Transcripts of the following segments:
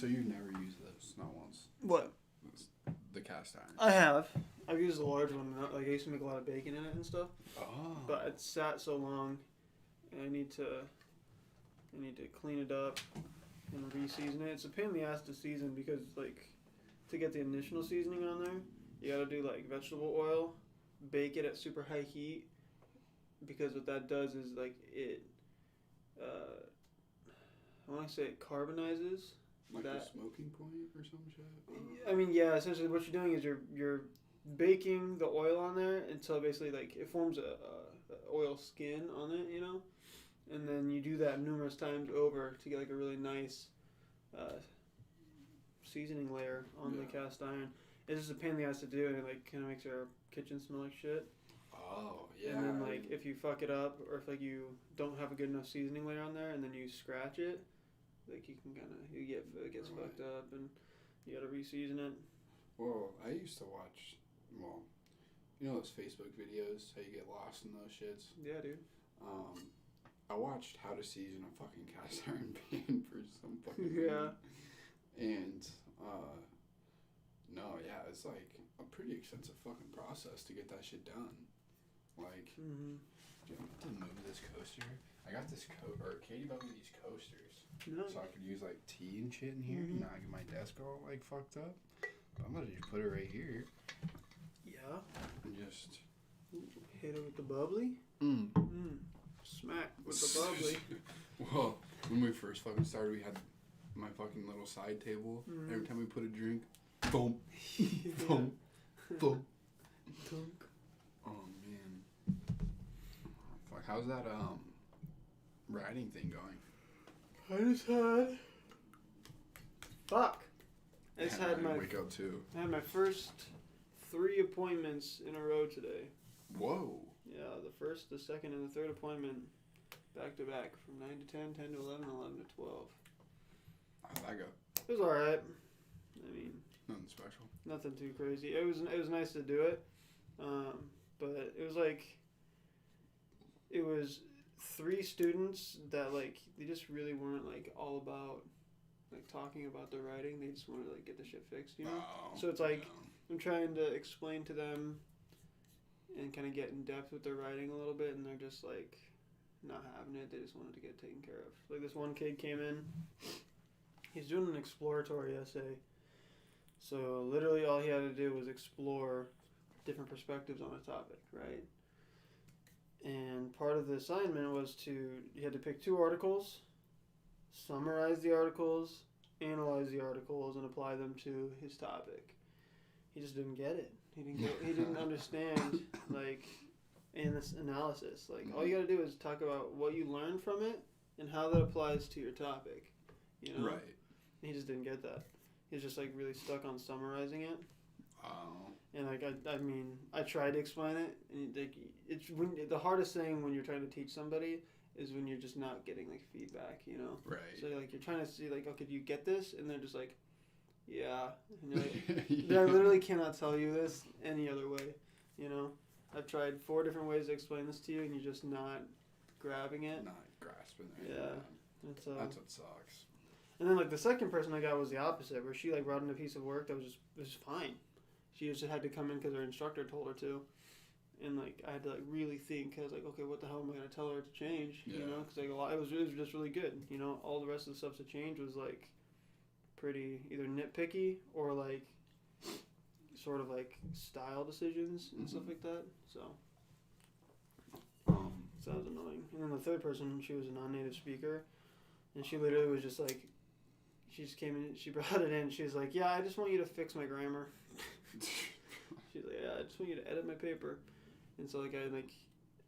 So you've never used this, not once. What? The cast iron. I have. I've used the large one. Like I used to make a lot of bacon in it and stuff. Oh. But it sat so long, and I need to clean it up and re-season it. It's a pain in the ass to season because like to get the initial seasoning on there, you gotta do like vegetable oil, bake it at super high heat, because what that does is like it. I want to say it carbonizes. Like that, a smoking point or some shit? I mean, yeah. Essentially, what you're doing is you're baking the oil on there until basically like it forms a oil skin on it, you know, and then you do that numerous times over to get like a really nice seasoning layer on the cast iron. It's just a pain in the ass to do, and it like kind of makes your kitchen smell like shit. Oh yeah. And then like if you fuck it up, or if like you don't have a good enough seasoning layer on there, and then you scratch it, like you can kind of it gets fucked up, and you gotta re-season it. Well, I used to watch, you know those Facebook videos, how you get lost in those shits? Yeah, dude. I watched how to season a fucking cast iron pan for some fucking Yeah. And, no, yeah, it's like a pretty extensive fucking process to get that shit done. Like, Mm-hmm. do you want to move this coaster? I got this Katie bought me these coasters. No. So I could use like tea and shit in here, Mm-hmm. and not get my desk all like fucked up. But I'm gonna just put it right here Yeah. and just Hit it with the bubbly. Smack with the bubbly. Well, when we first fucking started, we had my fucking little side table. Mm-hmm. Every time we put a drink, boom, boom, boom. Dunk. Oh man. Fuck, how's that writing thing going? I just had. Fuck. I just had my. wake up too. I had my first 3 appointments in a row today. Whoa. Yeah, the first, the second, and the third appointment back to back from 9 to 10, 10 to 11, 11 to 12. How'd that go? It was alright. I mean, Nothing special. nothing too crazy. It was nice to do it, but it was like it was 3 students that like they just really weren't like all about like talking about their writing. They just wanted to like get the shit fixed, you know. Oh, So it's like I'm trying to explain to them and kind of get in depth with their writing a little bit, and they're just like not having it. They just wanted to get taken care of. Like this one kid came in. He's doing an exploratory essay. So literally all he had to do was explore different perspectives on a topic, right? And part of the assignment was you had to pick 2 articles, summarize the articles, analyze the articles, and apply them to his topic. He just didn't get it. He didn't understand, like, in this analysis. Like, all you gotta do is talk about what you learned from it and how that applies to your topic, you know? Right. He just didn't get that. He was just, like, really stuck on summarizing it. Oh. And, like, I mean, I tried to explain it, and, like, the hardest thing when you're trying to teach somebody is when you're just not getting, like, feedback, you know? Right. So, like, you're trying to see, like, okay, do you get this? And they're just like, yeah. And you're like, I literally cannot tell you this any other way, you know? I've tried 4 different ways to explain this to you, and you're just not grabbing it. Not grasping it. Yeah. That's what sucks. And then, like, the second person I got was the opposite, where she, like, brought in a piece of work that was just fine. She just had to come in because her instructor told her to. And, like, I had to, like, really think. I was like, okay, what the hell am I going to tell her to change? Yeah. You know? Because, like, it was just really good. You know? All the rest of the stuff to change was, like, pretty either nitpicky or, like, sort of, like, style decisions and stuff like that. So that was annoying. And then the third person, she was a non-native speaker. And she literally was just, like, she just came in, she brought it in, she was like, yeah, I just want you to fix my grammar. She's like, yeah, I just want you to edit my paper. And so, like,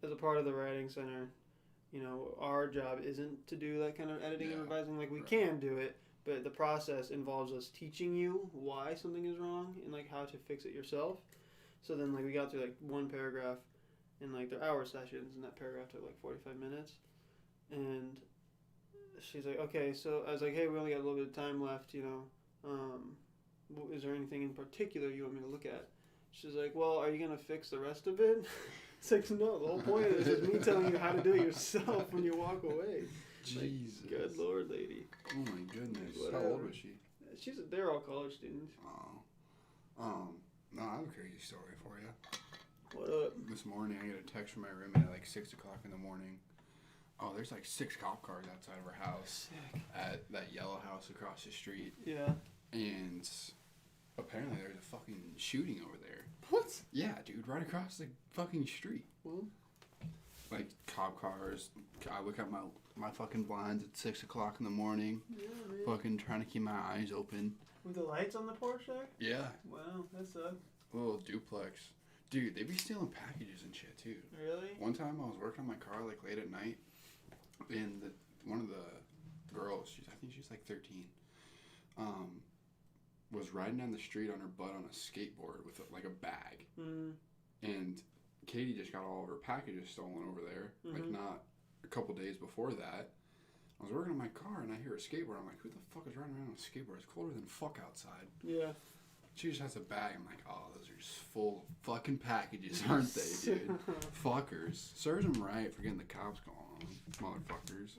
as a part of the writing center, you know, our job isn't to do that kind of editing and revising. Like, we can do it, but the process involves us teaching you why something is wrong and, like, how to fix it yourself. So then, like, we got through, like, 1 paragraph in, like, their hour sessions, and that paragraph took, like, 45 minutes. And she's like, okay, so I was like, hey, we only got a little bit of time left, you know. Is there anything in particular you want me to look at? She's like, well, are you going to fix the rest of it? It's like, no, the whole point is just me telling you how to do it yourself when you walk away. Jesus. Like, good Lord, lady. Oh my goodness. Whatever. How old was she? They're all college students. No, I have a crazy story for you. What up? This morning, I get a text from my roommate at like 6 o'clock in the morning. Oh, there's like 6 cop cars outside of our house. Sick. At that yellow house across the street. Yeah. And apparently there's a fucking shooting over there. What? Yeah, dude, right across the fucking street. Well, Like cop cars. I look at my fucking blinds at 6 o'clock in the morning. yeah, man. Fucking trying to keep my eyes open. With the lights on the porch there? Yeah. Wow, that sucks. Little duplex. Dude, they be stealing packages and shit too. Really? One time I was working on my car like late at night, and one of the girls, I think she's like 13, was riding down the street on her butt on a skateboard with like a bag. Mm. And Katie just got all of her packages stolen over there. Like not a couple days before that. I was working on my car and I hear a skateboard. I'm like, who the fuck is riding around on a skateboard? It's colder than fuck outside. Yeah. She just has a bag. I'm like, oh, those are just full of fucking packages, aren't they, dude? Fuckers. Serves them right for getting the cops calling them, motherfuckers.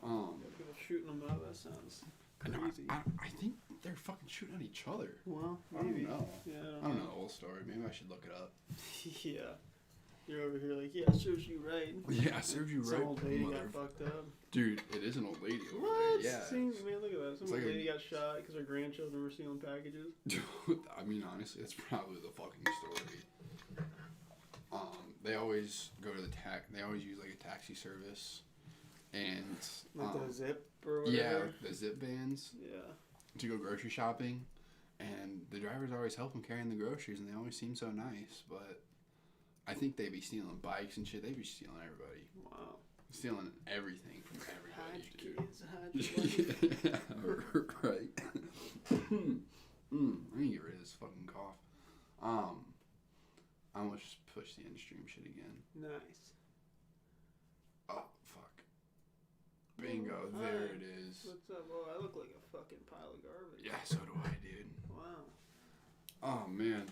People shooting them up. That sounds No, crazy. I think they're fucking shooting at each other. Well, I don't maybe. know. Yeah, I don't know the whole story. Maybe I should look it up. Yeah. You're over here like, yeah, serves you right. Yeah, I served you right. Some old lady mother- got fucked up. Dude, it is an old lady over What? there. Yeah. Man, look at that. Some It's old like lady got shot because her grandchildren were stealing packages. I mean, honestly, that's probably the fucking story. They always go to they always use like a taxi service, and Like the Zip or whatever. yeah, the Zip vans Yeah. to go grocery shopping, and the drivers always help them carrying the groceries, and they always seem so nice. But I think they be stealing bikes and shit. They be stealing everybody, Wow. stealing everything from Hide everybody, your kids, hide your wife. yeah, right. I need to get rid of this fucking cough. I almost just pushed the end stream shit again. Nice. Oh, fuck. Bingo, Oh, there hi. it is. What's up? Oh, I look like a fucking pile of garbage. Yeah, so do I, dude. Wow. Oh, man.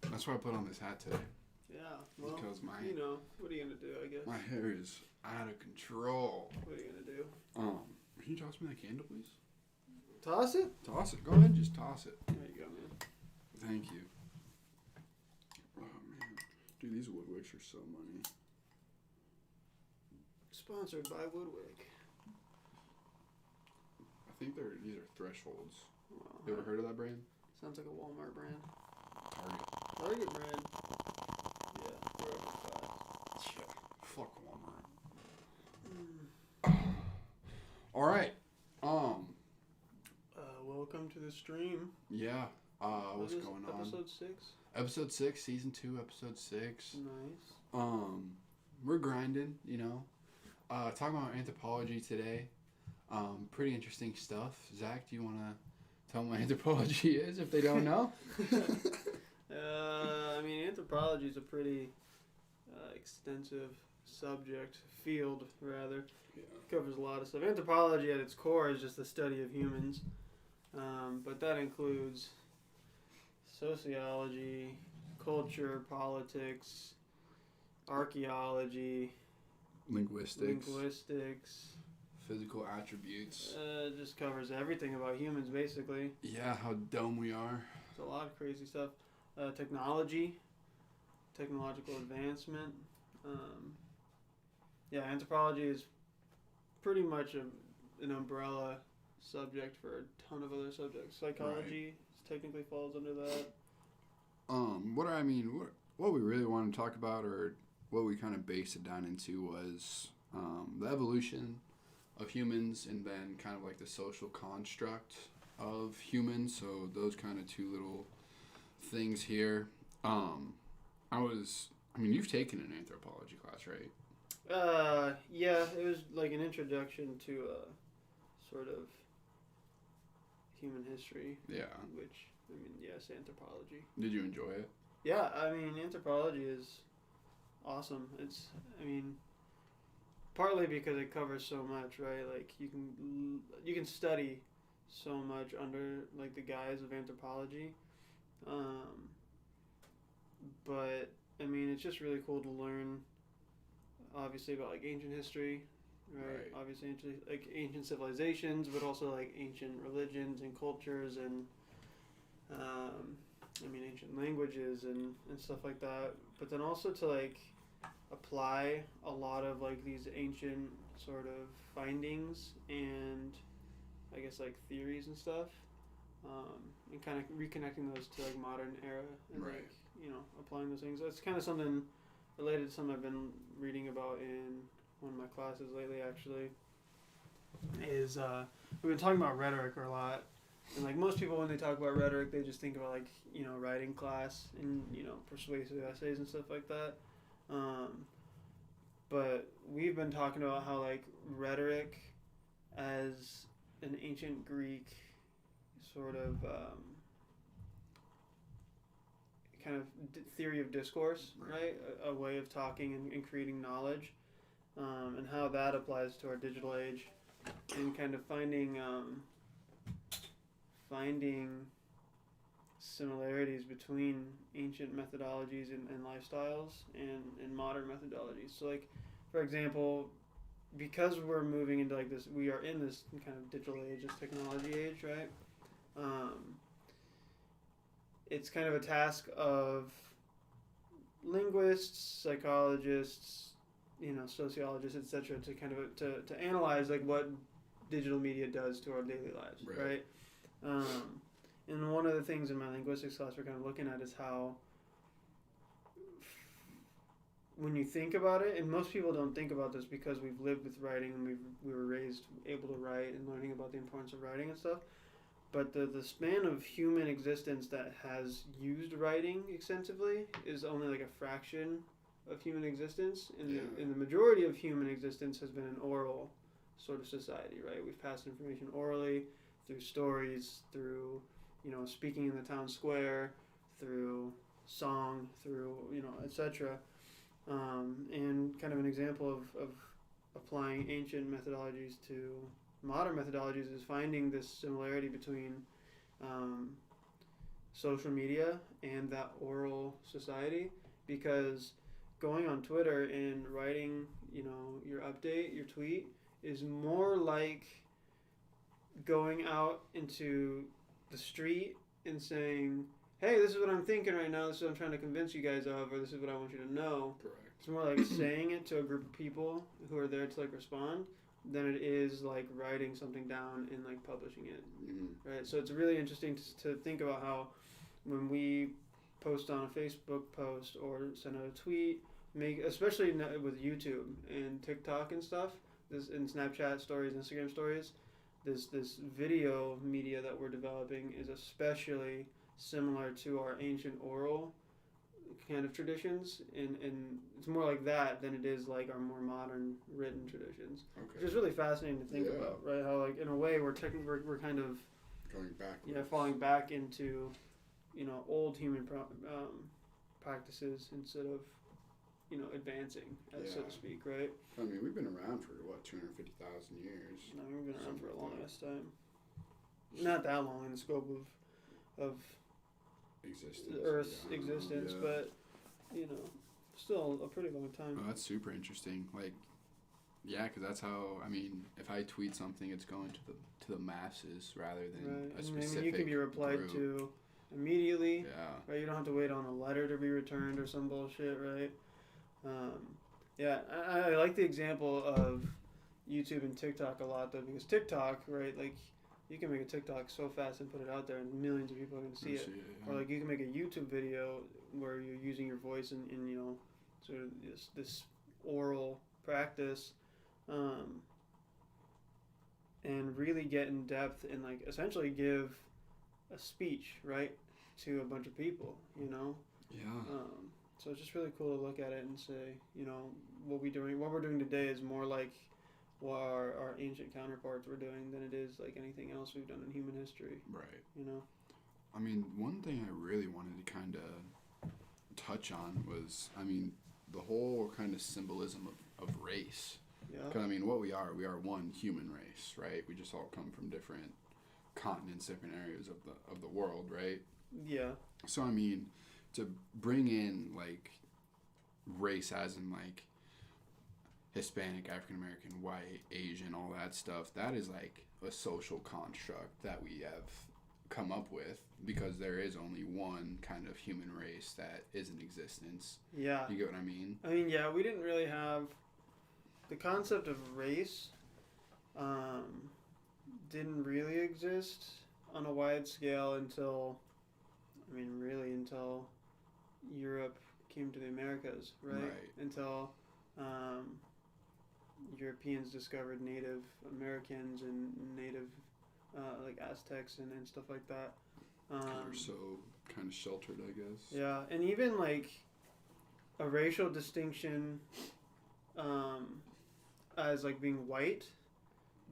That's why I put on this hat today. Yeah. Well, Because what are you gonna do? I guess. my hair is out of control. What are you gonna do? Can you toss me that candle, please? Toss it. Toss it. Go ahead and just toss it. There you go, man. Thank you. Oh, man. Dude, these Woodwicks are so money. Sponsored by Woodwick. I think these are Thresholds. Wow. You ever heard of that brand? Sounds like a Walmart brand. Target. Target brand. Yeah, we're over 5. Yeah. Fuck Walmart. Mm. All right. Welcome to the stream. Yeah. What's What is going on? Episode 6. Episode 6, season 2, episode 6. Nice. We're grinding, you know. Talking about anthropology today. Pretty interesting stuff. Zach, do you want to tell them what anthropology is if they don't know? I mean, anthropology is a pretty extensive field, rather. Yeah. Covers a lot of stuff. Anthropology at its core is just the study of humans, but that includes sociology, culture, politics, archaeology, Linguistics. Physical attributes. It just covers everything about humans, basically. Yeah, how dumb we are. It's a lot of crazy stuff. Technology, technological advancement. Yeah, anthropology is pretty much an umbrella subject for a ton of other subjects. Psychology technically falls under that. What we really wanted to talk about, or what we kind of based it down into, was the evolution of humans, and then kind of like the social construct of humans. So those kind of two little things here. You've taken an anthropology class, right? Yeah, it was like an introduction to sort of human history. Yeah. Which, yes, anthropology. Did you enjoy it? Yeah, anthropology is awesome. Partly because it covers so much, right? Like you can study so much under like the guise of anthropology. But it's just really cool to learn, obviously, about like ancient history, right? Obviously, like ancient civilizations, but also like ancient religions and cultures and ancient languages and stuff like that. But then also to like apply a lot of like these ancient sort of findings and I guess like theories and stuff, and kind of reconnecting those to like modern era and Right. like applying those things. That's kind of something related to something I've been reading about in one of my classes lately. Actually, is we've been talking about rhetoric a lot. And like most people, when they talk about rhetoric, they just think about like writing class and persuasive essays and stuff like that. But we've been talking about how like rhetoric as an ancient Greek sort of kind of theory of discourse, right? A way of talking and creating knowledge, and how that applies to our digital age, and kind of finding similarities between ancient methodologies and lifestyles and modern methodologies. So like, for example, because we're moving into like this, we are in this kind of digital age, this technology age, right? It's kind of a task of linguists, psychologists, sociologists, etc., to kind of to analyze like what digital media does to our daily lives, right? And one of the things in my linguistics class we're kind of looking at is how when you think about it, and most people don't think about this because we've lived with writing and we were raised able to write and learning about the importance of writing and stuff, but the span of human existence that has used writing extensively is only like a fraction of human existence, and the majority of human existence has been an oral sort of society, right? We've passed information orally through stories, through speaking in the town square, through song, through etc. And kind of an example of applying ancient methodologies to modern methodologies is finding this similarity between social media and that oral society, because going on Twitter and writing your update, your tweet, is more like going out into the street and saying, hey, this is what I'm thinking right now, this is what I'm trying to convince you guys of, or this is what I want you to know. Correct. It's more like saying it to a group of people who are there to like respond than it is like writing something down and like publishing it. Mm-hmm. Right? So it's really interesting to think about how when we post on a Facebook post or send out a tweet, especially with YouTube and TikTok and stuff, and Snapchat stories, Instagram stories, this video media that we're developing is especially similar to our ancient oral kind of traditions, and it's more like that than it is like our more modern written traditions. Okay. Which is really fascinating to think about, right? How like in a way we're kind of going back. Falling back into old human practices instead of advancing, so to speak, right? I mean, we've been around for what, 250,000 years. No, we've been around for a long ass time. Not that long in the scope of existence, Earth's existence, but still a pretty long time. Oh, that's super interesting. Like, yeah, because that's how. I mean, if I tweet something, it's going to the masses rather than a specific. I mean, you can be replied group. to immediately. Yeah. Right. You don't have to wait on a letter to be returned or some bullshit, right? I like the example of YouTube and TikTok a lot though, because TikTok, right, like you can make a TikTok so fast and put it out there and millions of people are going to see it. Or like you can make a YouTube video where you're using your voice in sort of this oral practice, and really get in depth and like essentially give a speech, right, to a bunch of people, Yeah. So it's just really cool to look at it and say, what we're doing today is more like what our ancient counterparts were doing than it is like anything else we've done in human history. Right. I mean, one thing I really wanted to kind of touch on was, I mean, the whole kind of symbolism of race. Yeah. Because, I mean, what we are one human race, right? We just all come from different continents, different areas of the world, right? Yeah. So, I mean, to bring in, like, race as in, like, Hispanic, African American, white, Asian, all that stuff. That is like a social construct that we have come up with because there is only one kind of human race that is in existence. Yeah. You get what I mean? I mean, yeah, we didn't really have the concept of race. Didn't really exist on a wide scale until Europe came to the Americas, right? Until Europeans discovered Native Americans and Native like Aztecs and stuff like that. We're so kind of sheltered, I guess. Yeah, and even like a racial distinction as like being white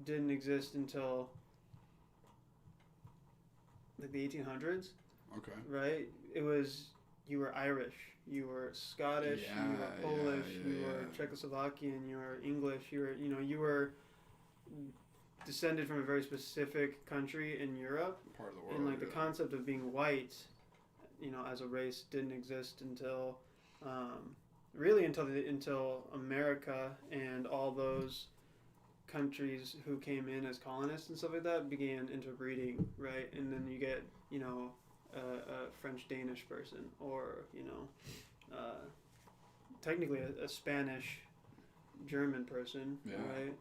didn't exist until like the 1800s. Okay. Right? It was, you were Irish, you were Scottish, you were Polish, you were Czechoslovakian, you were English, you were descended from a very specific country in Europe. Part of the world. And like the concept of being white, as a race didn't exist until really until America and all those countries who came in as colonists and stuff like that began interbreeding, right? And then you get, a French-Danish person or, technically a Spanish-German person, right?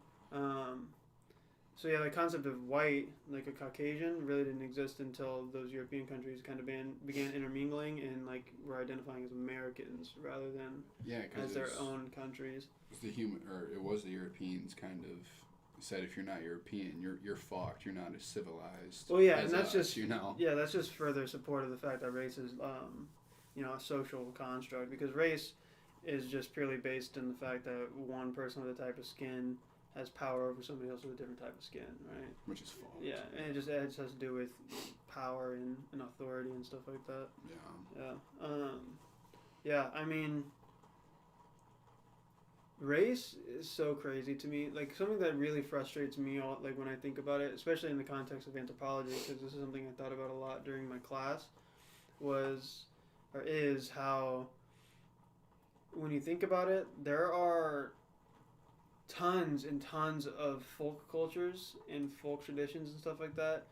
So yeah, the concept of white, like a Caucasian, really didn't exist until those European countries kind of began intermingling and like were identifying as Americans rather than as their own countries. It was the Europeans kind of said, if you're not European, you're fucked. You're not as civilized. Well, yeah, as and that's us, that's just further support of the fact that race is a social construct, because race is just purely based in the fact that one person with a type of skin has power over somebody else with a different type of skin, right? Which is false. Yeah, and it just has to do with power and authority and stuff like that. Yeah. I mean, race is so crazy to me. Like, something that really frustrates me, like when I think about it, especially in the context of anthropology, because this is something I thought about a lot during my class, is how, when you think about it, there are tons and tons of folk cultures and folk traditions and stuff like that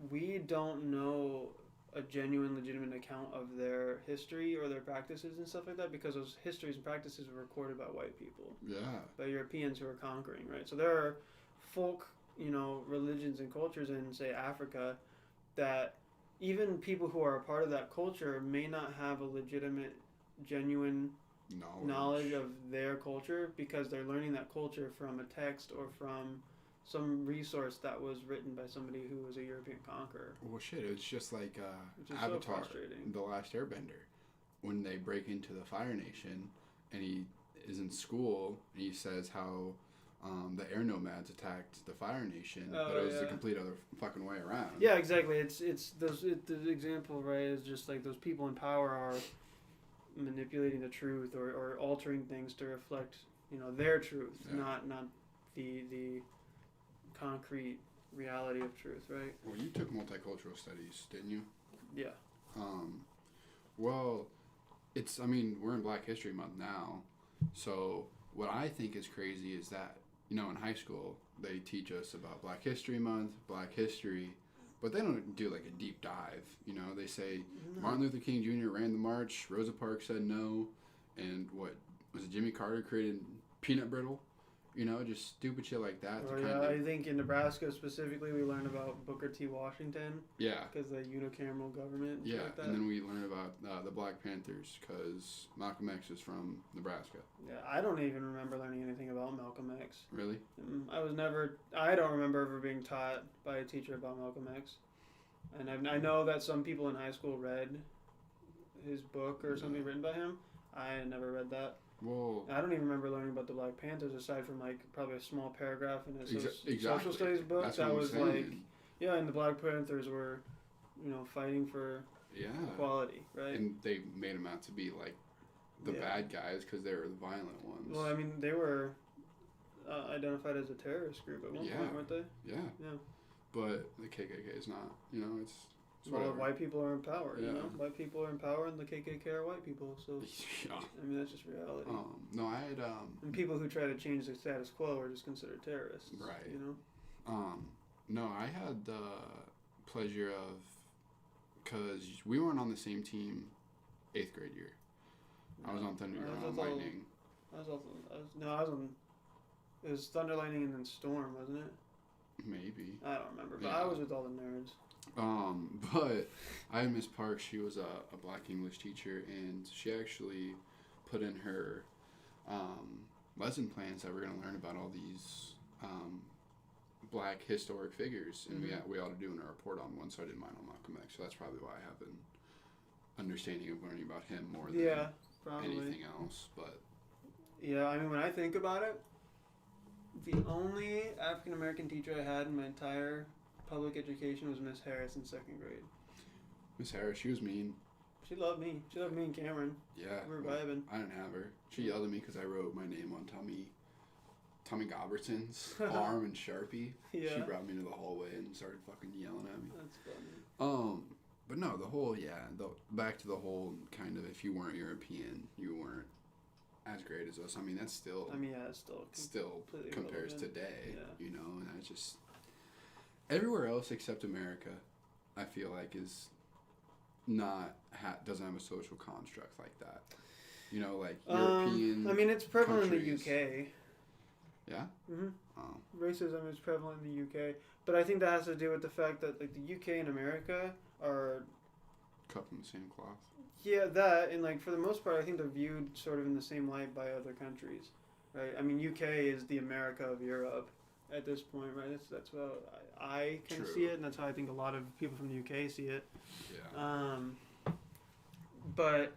we don't know a genuine, legitimate account of their history or their practices and stuff like that, because those histories and practices were recorded by white people. Yeah. By Europeans who were conquering, right? So there are folk, religions and cultures in, say, Africa, that even people who are a part of that culture may not have a legitimate, genuine knowledge of their culture, because they're learning that culture from a text or from some resource that was written by somebody who was a European conqueror. Well, shit, it's just like Avatar, The Last Airbender, when they break into the Fire Nation, and he is in school, and he says how the air nomads attacked the Fire Nation, but it was the complete other fucking way around. Yeah, exactly. The example, right, is just like those people in power are manipulating the truth or altering things to reflect, their truth, not the concrete reality of truth, right? Well, you took multicultural studies, didn't you? Yeah. Well, we're in Black History Month now, so what I think is crazy is that, in high school, they teach us about Black History Month, Black history, but they don't do like a deep dive. They say Martin Luther King Jr. ran the march, Rosa Parks said no, and what was it, Jimmy Carter created peanut brittle? Just stupid shit like that. I think in Nebraska specifically, we learned about Booker T. Washington. Yeah. Because the unicameral government. Yeah, like that. And then we learned about the Black Panthers because Malcolm X is from Nebraska. Yeah, I don't even remember learning anything about Malcolm X. Really? I don't remember ever being taught by a teacher about Malcolm X. And I know that some people in high school read his book or something written by him. I never read that. Well, I don't even remember learning about the Black Panthers aside from like probably a small paragraph in a exactly. social studies book. That's that what was I'm like, saying. yeah, and the Black Panthers were, fighting for equality, right? And they made them out to be like the bad guys because they were the violent ones. Well, they were identified as a terrorist group at one point, weren't they? Yeah. Yeah. But the KKK is not. It's Well, whatever. white people are in power, you Yeah. know? White people are in power and the KKK are white people, so, Yeah. I mean, that's just reality. No, I had And people who try to change the status quo are just considered terrorists, Right. you know? no, I had the pleasure of, because we weren't on the same team 8th grade year. I was on Thunder, you were on Lightning. I was on, it was Thunder, Lightning, and then Storm, wasn't it? Maybe. I don't remember, but Yeah. I was with all the nerds. But I had Miss Park. She was a black English teacher, and she actually put in her lesson plans that we're going to learn about all these black historic figures, and we ought to do a report on one. So I did mine on Malcolm X. So that's probably why I have an understanding of learning about him more than Probably. anything else. But Yeah, I mean, when I think about it, the only African American teacher I had in my entire public education was Miss Harris in 2nd grade. Miss Harris, she was mean. She loved me. She loved me and Cameron. Yeah, We were vibing. I didn't have her. She yelled at me because I wrote my name on Tommy Gobertson's arm in Sharpie. Yeah. She brought me to the hallway and started fucking yelling at me. That's funny. But no, back to the whole kind of, if you weren't European, you weren't as great as us. I mean, that's still I mean, yeah, it's still completely compares relevant. today, Yeah. you know, and I just, everywhere else except America, I feel like is doesn't have a social construct like that. You know, like European. I mean, it's prevalent countries. in the UK. Yeah? Mm-hmm. Oh. Racism is prevalent in the UK, but I think that has to do with the fact that like the UK and America are Cut from the same cloth. and like for the most part, I think they're viewed sort of in the same light by other countries, right? I mean, UK is the America of Europe at this point, right? That's how I can True. see it, and that's how I think a lot of people from the UK see it. Yeah. But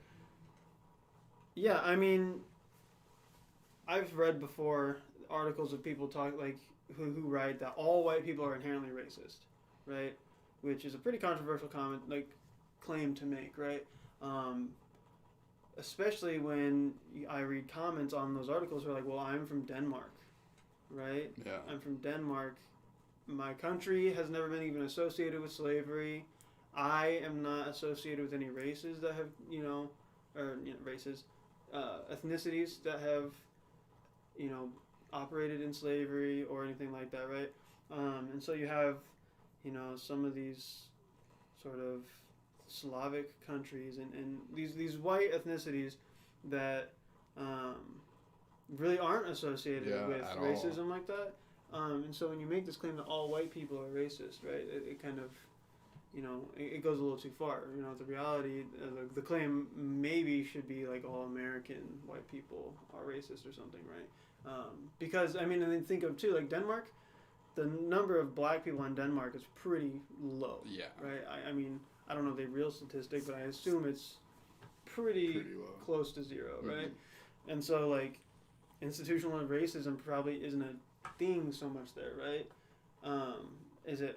yeah, I mean, I've read before articles of people who write that all white people are inherently racist, right? Which is a pretty controversial claim to make, right? Especially when I read comments on those articles who are like, well, I'm from Denmark, right? Yeah. I'm from Denmark. My country has never been even associated with slavery. I am not associated with any races that have, ethnicities that have, operated in slavery or anything like that, right? And so you have, some of these sort of Slavic countries and these white ethnicities that really aren't associated with racism like that. And so when you make this claim that all white people are racist, right, it kind of, it goes a little too far. The reality, the claim maybe should be like all American white people are racist or something, right? Because, I mean, and then think of, too, like Denmark, the number of black people in Denmark is pretty low. Yeah. Right? I mean, I don't know the real statistic, but I assume it's pretty low. close to zero, right? Mm-hmm. And so, like, institutional racism probably isn't a thing so much there, right?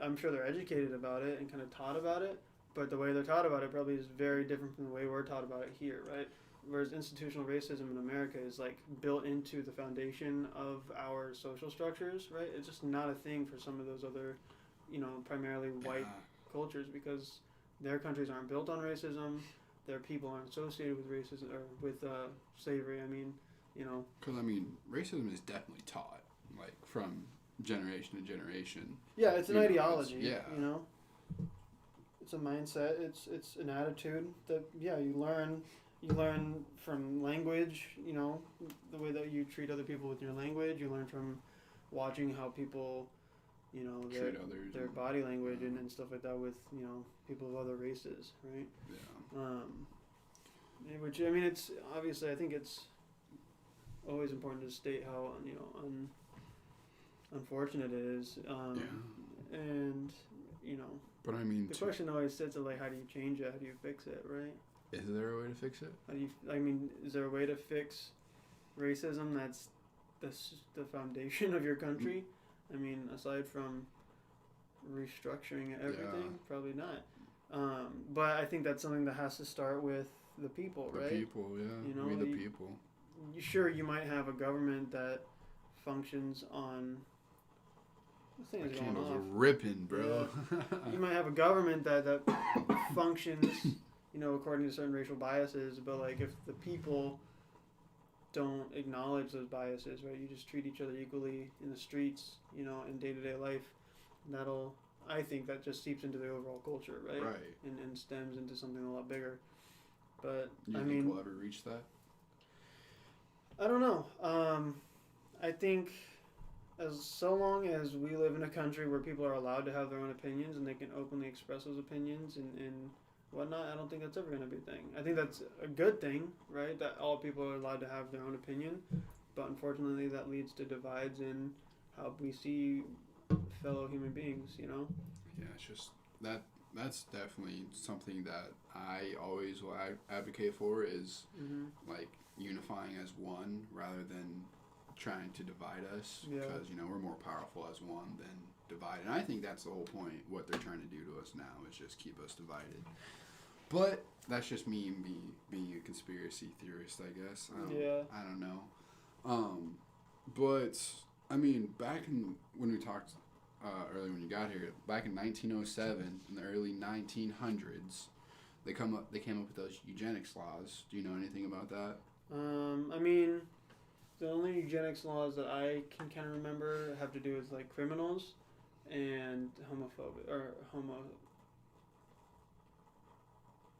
I'm sure they're educated about it and kind of taught about it, but the way they're taught about it probably is very different from the way we're taught about it here, right? Whereas institutional racism in America is like built into the foundation of our social structures, right? It's just not a thing for some of those other, primarily white cultures because their countries aren't built on racism, their people aren't associated with racism or with slavery. I mean, Because, I mean, racism is definitely taught, like, from generation to generation. Yeah, it's an ideology. Yeah. It's a mindset. It's an attitude that you learn from language. The way that you treat other people with your language. You learn from watching how people, Treat others. their body language and stuff like that with people of other races, right? Yeah. Which I mean, it's obviously I think it's always important to state how unfortunate it is. And But I mean, the question always sits at like, how do you change it? How do you fix it? Right? is there a way to fix it? Is there a way to fix racism that's the foundation of your country? I mean, aside from restructuring everything, probably not. But I think that's something that has to start with the people, right? The people, yeah. We the people. Sure, you might have a government that functions on This thing The is going candles are off. ripping, bro. You might have a government that functions, according to certain racial biases, but like if the people don't acknowledge those biases, right? You just treat each other equally in the streets, in day-to-day life. I think that just seeps into the overall culture, right? Right. And stems into something a lot bigger. But You think we'll ever reach that? I don't know. I think so long as we live in a country where people are allowed to have their own opinions and they can openly express those opinions and whatnot, I don't think that's ever going to be a thing. I think that's a good thing, right? That all people are allowed to have their own opinion, but unfortunately that leads to divides in how we see fellow human beings, Yeah, it's just that's definitely something that I always will advocate for is like unifying as one rather than trying to divide us because we're more powerful as one than divided. And I think that's the whole point. What they're trying to do to us now is just keep us divided. But that's just me being a conspiracy theorist, I guess. I don't know. But I mean, when we talked earlier when you got here, back in 1907, in the early 1900s, they came up with those eugenics laws. Do you know anything about that? I mean, the only eugenics laws that I can kind of remember have to do with like criminals and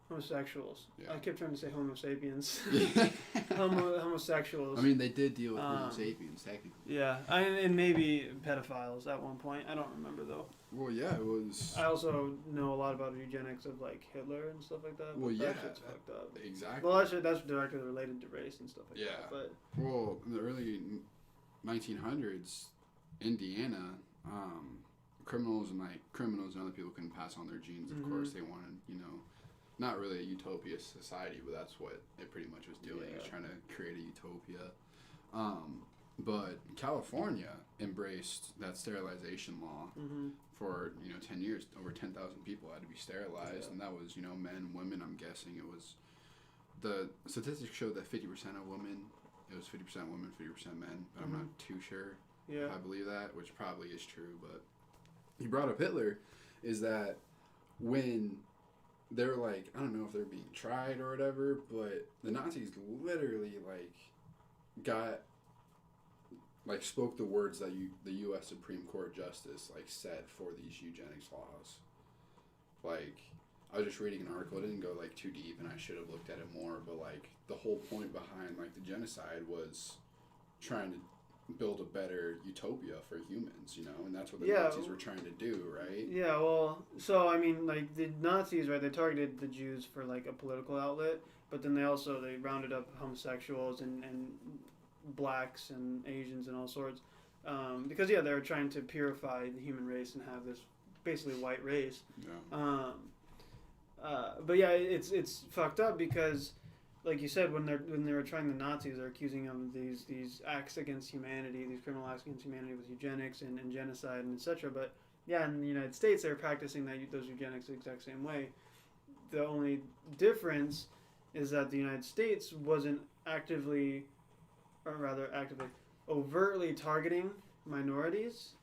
homosexuals. Yeah. I kept trying to say Homo sapiens. Homosexuals. I mean, they did deal with Homo sapiens, technically. Yeah, and maybe pedophiles at one point. I don't remember though. Well, yeah, it was. I also know a lot about eugenics of like Hitler and stuff like that. Well, yeah, that shit's fucked up. Exactly. Well, that's directly related to race and stuff like that. But well, in the early 1900s, Indiana, criminals and other people couldn't pass on their genes. Of course, they wanted, not really a utopia society, but that's what it pretty much was doing. It was trying to create a utopia. But California embraced that sterilization law for 10 years. Over 10,000 people had to be sterilized, and that was men, women. I'm guessing it was the statistics show that 50% of women. It was 50% women, 50% men, but I'm not too sure if I believe that, which probably is true. But you brought up Hitler, is that when they're like, I don't know if they're being tried or whatever, but the Nazis literally spoke the words that the U.S. Supreme Court Justice said for these eugenics laws. I was just reading an article. It didn't go too deep, and I should have looked at it more. But the whole point behind the genocide was trying to build a better utopia for humans, and that's what the Nazis were trying to do, right? Yeah, well, so I mean, the Nazis, right? They targeted the Jews for a political outlet, but then they rounded up homosexuals and blacks and Asians and all sorts, because they were trying to purify the human race and have this basically white race. Yeah. But yeah, it's fucked up because, like you said, when they were trying, the Nazis are accusing them of these acts against humanity, these criminal acts against humanity with eugenics and genocide and etc. But yeah, in the United States, they're practicing those eugenics the exact same way. The only difference is that the United States wasn't overtly targeting minorities.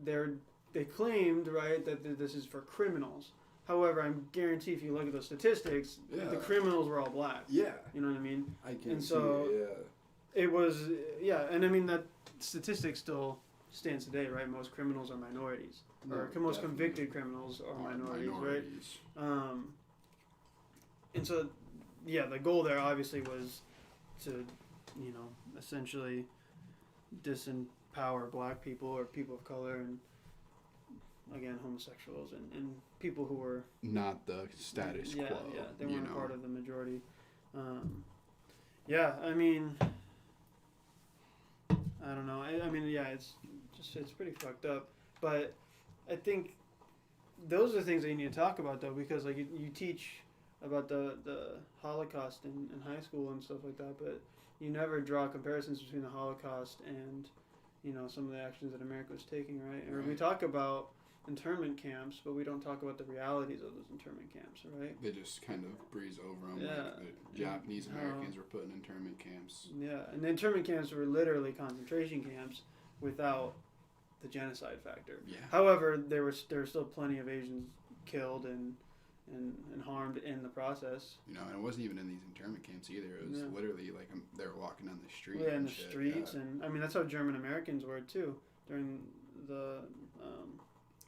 They claimed, right, that this is for criminals. However, I guarantee if you look at those statistics, the criminals were all black. Yeah. You know what I mean? I can see it, it was, and I mean that statistic still stands today, right? Most criminals are minorities. Or most convicted criminals are minorities, right? And so, the goal there obviously was to, essentially disempower black people or people of color and, again, homosexuals and people who were not the status quo. Yeah, they weren't part of the majority. I mean, I don't know. I mean, it's pretty fucked up. But I think those are the things that you need to talk about, though, because you teach about the Holocaust in high school and stuff like that, but you never draw comparisons between the Holocaust and some of the actions that America was taking, right? Or we talk about internment camps, but we don't talk about the realities of those internment camps, right? They just kind of breeze over them. The Japanese Americans were put in internment camps. Yeah, and the internment camps were literally concentration camps without the genocide factor. Yeah. However, there were still plenty of Asians killed and harmed in the process. You know, and it wasn't even in these internment camps either. It was literally like they were walking down the street. Yeah, in the shit. streets, yeah. and I mean that's how German Americans were too during the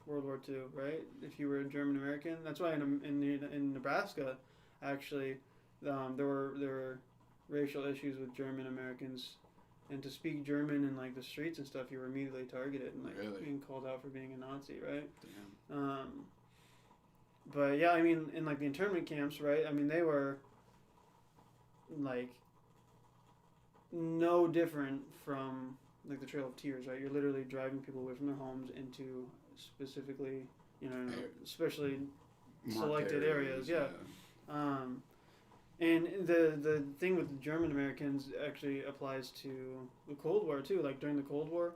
World War II, right? If you were a German American, that's why in Nebraska, actually, there were racial issues with German Americans, and to speak German in like the streets and stuff, you were immediately targeted and like being called out for being a Nazi, right? Damn. But yeah, I mean, in like the internment camps, right? I mean, they were like no different from like the Trail of Tears, right? You're literally driving people away from their homes into specifically, you know, especially selected areas. Yeah. And the thing with the German Americans actually applies to the Cold War too. Like during the Cold War,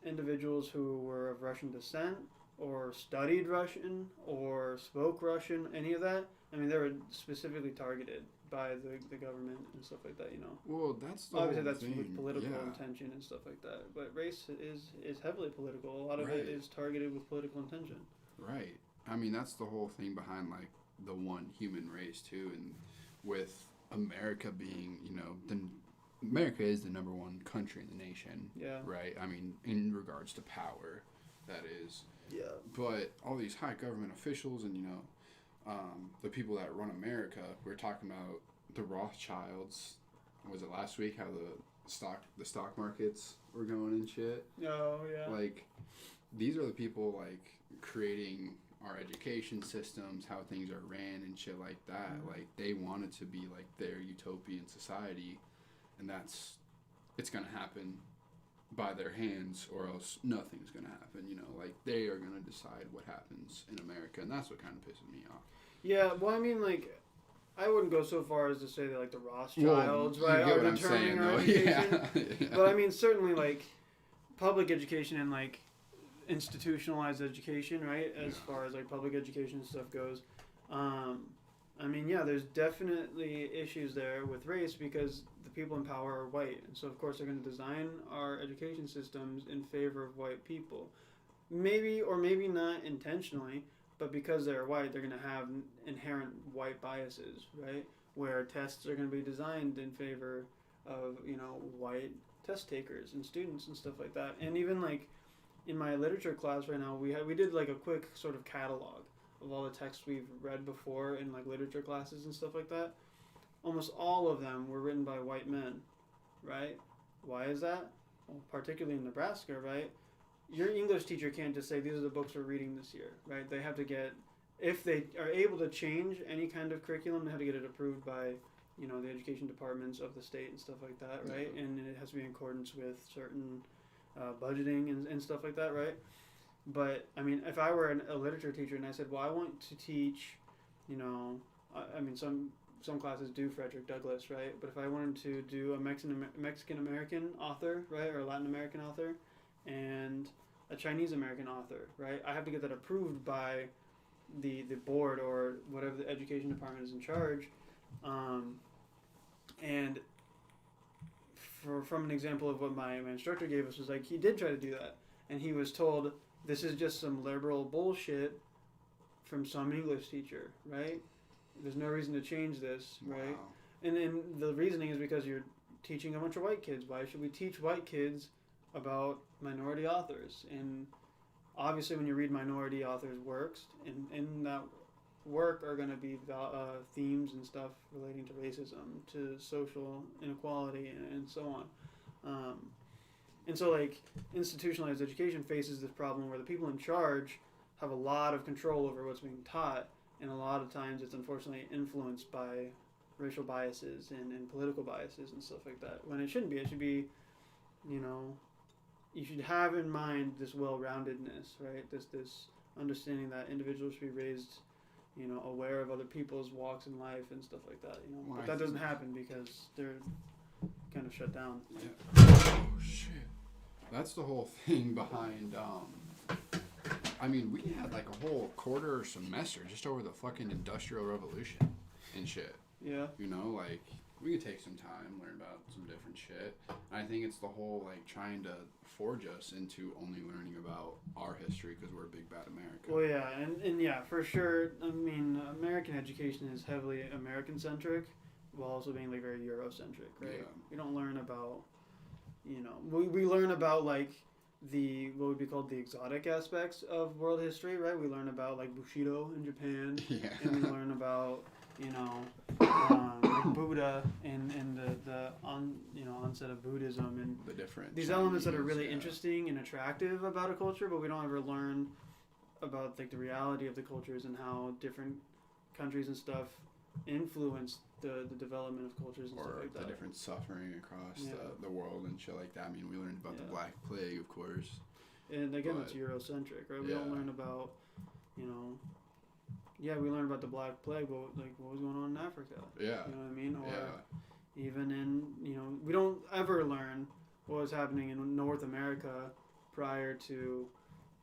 individuals who were of Russian descent or studied Russian or spoke Russian, any of that, I mean, they were specifically targeted by the government and stuff like that, you know. Well, that's the obviously whole that's thing. with political intention and stuff like that. But race is heavily political. A lot of it is targeted with political intention. Right. I mean, that's the whole thing behind like the one human race too, and with America being, you know, America is the number one country in the nation. Yeah. Right. I mean, in regards to power, that is. Yeah. But all these high government officials and, you know, the people that run America, we're talking about the Rothschilds. Was it last week how the stock markets were going and shit? Oh, yeah. Like, these are the people, like, creating our education systems, how things are ran and shit like that. Mm-hmm. Like, they want it to be, like, their utopian society, and it's going to happen by their hands, or else nothing's going to happen, you know, like, they are going to decide what happens in America, and that's what kind of pisses me off. Yeah, well, I mean, like, I wouldn't go so far as to say that, like, the Rothschilds, right, are determining our education, yeah. But, I mean, certainly, like, public education and, like, institutionalized education, right, as far as, like, public education stuff goes, I mean, yeah, there's definitely issues there with race because the people in power are white. And so, of course, they're going to design our education systems in favor of white people. Maybe or maybe not intentionally, but because they're white, they're going to have inherent white biases, right? Where tests are going to be designed in favor of, you know, white test takers and students and stuff like that. And even, like, in my literature class right now, we did, like, a quick sort of catalog of all the texts we've read before in like literature classes and stuff like that. Almost all of them were written by white men, right? Why is that? Well, particularly in Nebraska, right? Your English teacher can't just say, these are the books we're reading this year, right? They have to get, if they are able to change any kind of curriculum, they have to get it approved by, you know, the education departments of the state and stuff like that, right? Yeah. And it has to be in accordance with certain budgeting and stuff like that, right? But, I mean, if I were a literature teacher and I said, well, I want to teach, you know, I mean, some classes do Frederick Douglass, right? But if I wanted to do a Mexican-American author, right, or a Latin American author, and a Chinese-American author, right, I have to get that approved by the board or whatever the education department is in charge. And from an example of what my instructor gave us was like, he did try to do that. And he was told, this is just some liberal bullshit from some English teacher, right? There's no reason to change this, right? Wow. And then the reasoning is because you're teaching a bunch of white kids. Why should we teach white kids about minority authors? And obviously when you read minority authors' works, in that work are going to be themes and stuff relating to racism, to social inequality, and so on. And so, like, institutionalized education faces this problem where the people in charge have a lot of control over what's being taught, and a lot of times it's unfortunately influenced by racial biases and political biases and stuff like that, when it shouldn't be. It should be, you know, you should have in mind this well-roundedness, right? This understanding that individuals should be raised, you know, aware of other people's walks in life and stuff like that, you know. But that doesn't happen because they're kind of shut down. Yeah. Oh, shit. That's the whole thing behind, I mean, we had like a whole quarter semester just over the fucking Industrial Revolution and shit. Yeah. You know, like, we could take some time, learn about some different shit. I I think it's the whole like trying to forge us into only learning about our history because we're a big bad America. Well, yeah, and yeah, for sure. I mean, American education is heavily American centric, while also being like very Eurocentric, right? Yeah. We don't learn about, we learn about like the what would be called the exotic aspects of world history, right? We learn about like Bushido in Japan, Yeah. and we learn about like Buddha and the onset of Buddhism and The different these Chinese, elements that are really yeah. interesting and attractive about a culture, but we don't ever learn about like the reality of the cultures and how different countries and stuff influence the development of cultures and Or stuff like the that. different suffering across Yeah. the world and shit like that. I mean, we learned about the Yeah. Black Plague, of course. And again, but- that's Eurocentric, right? We don't yeah. learn about, we learn about the Black Plague, but like what was going on in Africa? Yeah. You know what I mean? Or Yeah. even in, we don't ever learn what was happening in North America prior to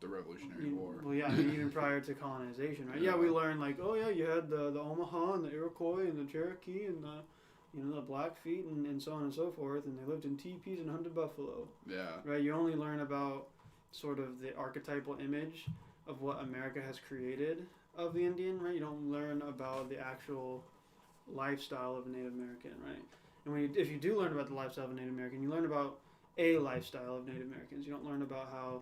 The Revolutionary War. Well, yeah, I mean, even prior to colonization, right? Yeah, we learned like, oh yeah, you had the Omaha and the Iroquois and the Cherokee and the Blackfeet and so on and so forth, and they lived in teepees and hunted buffalo, Yeah. right? You only learn about sort of the archetypal image of what America has created of the Indian, right? You don't learn about the actual lifestyle of a Native American, right? And if you do learn about the lifestyle of a Native American, you learn about a lifestyle of Native Americans. You don't learn about how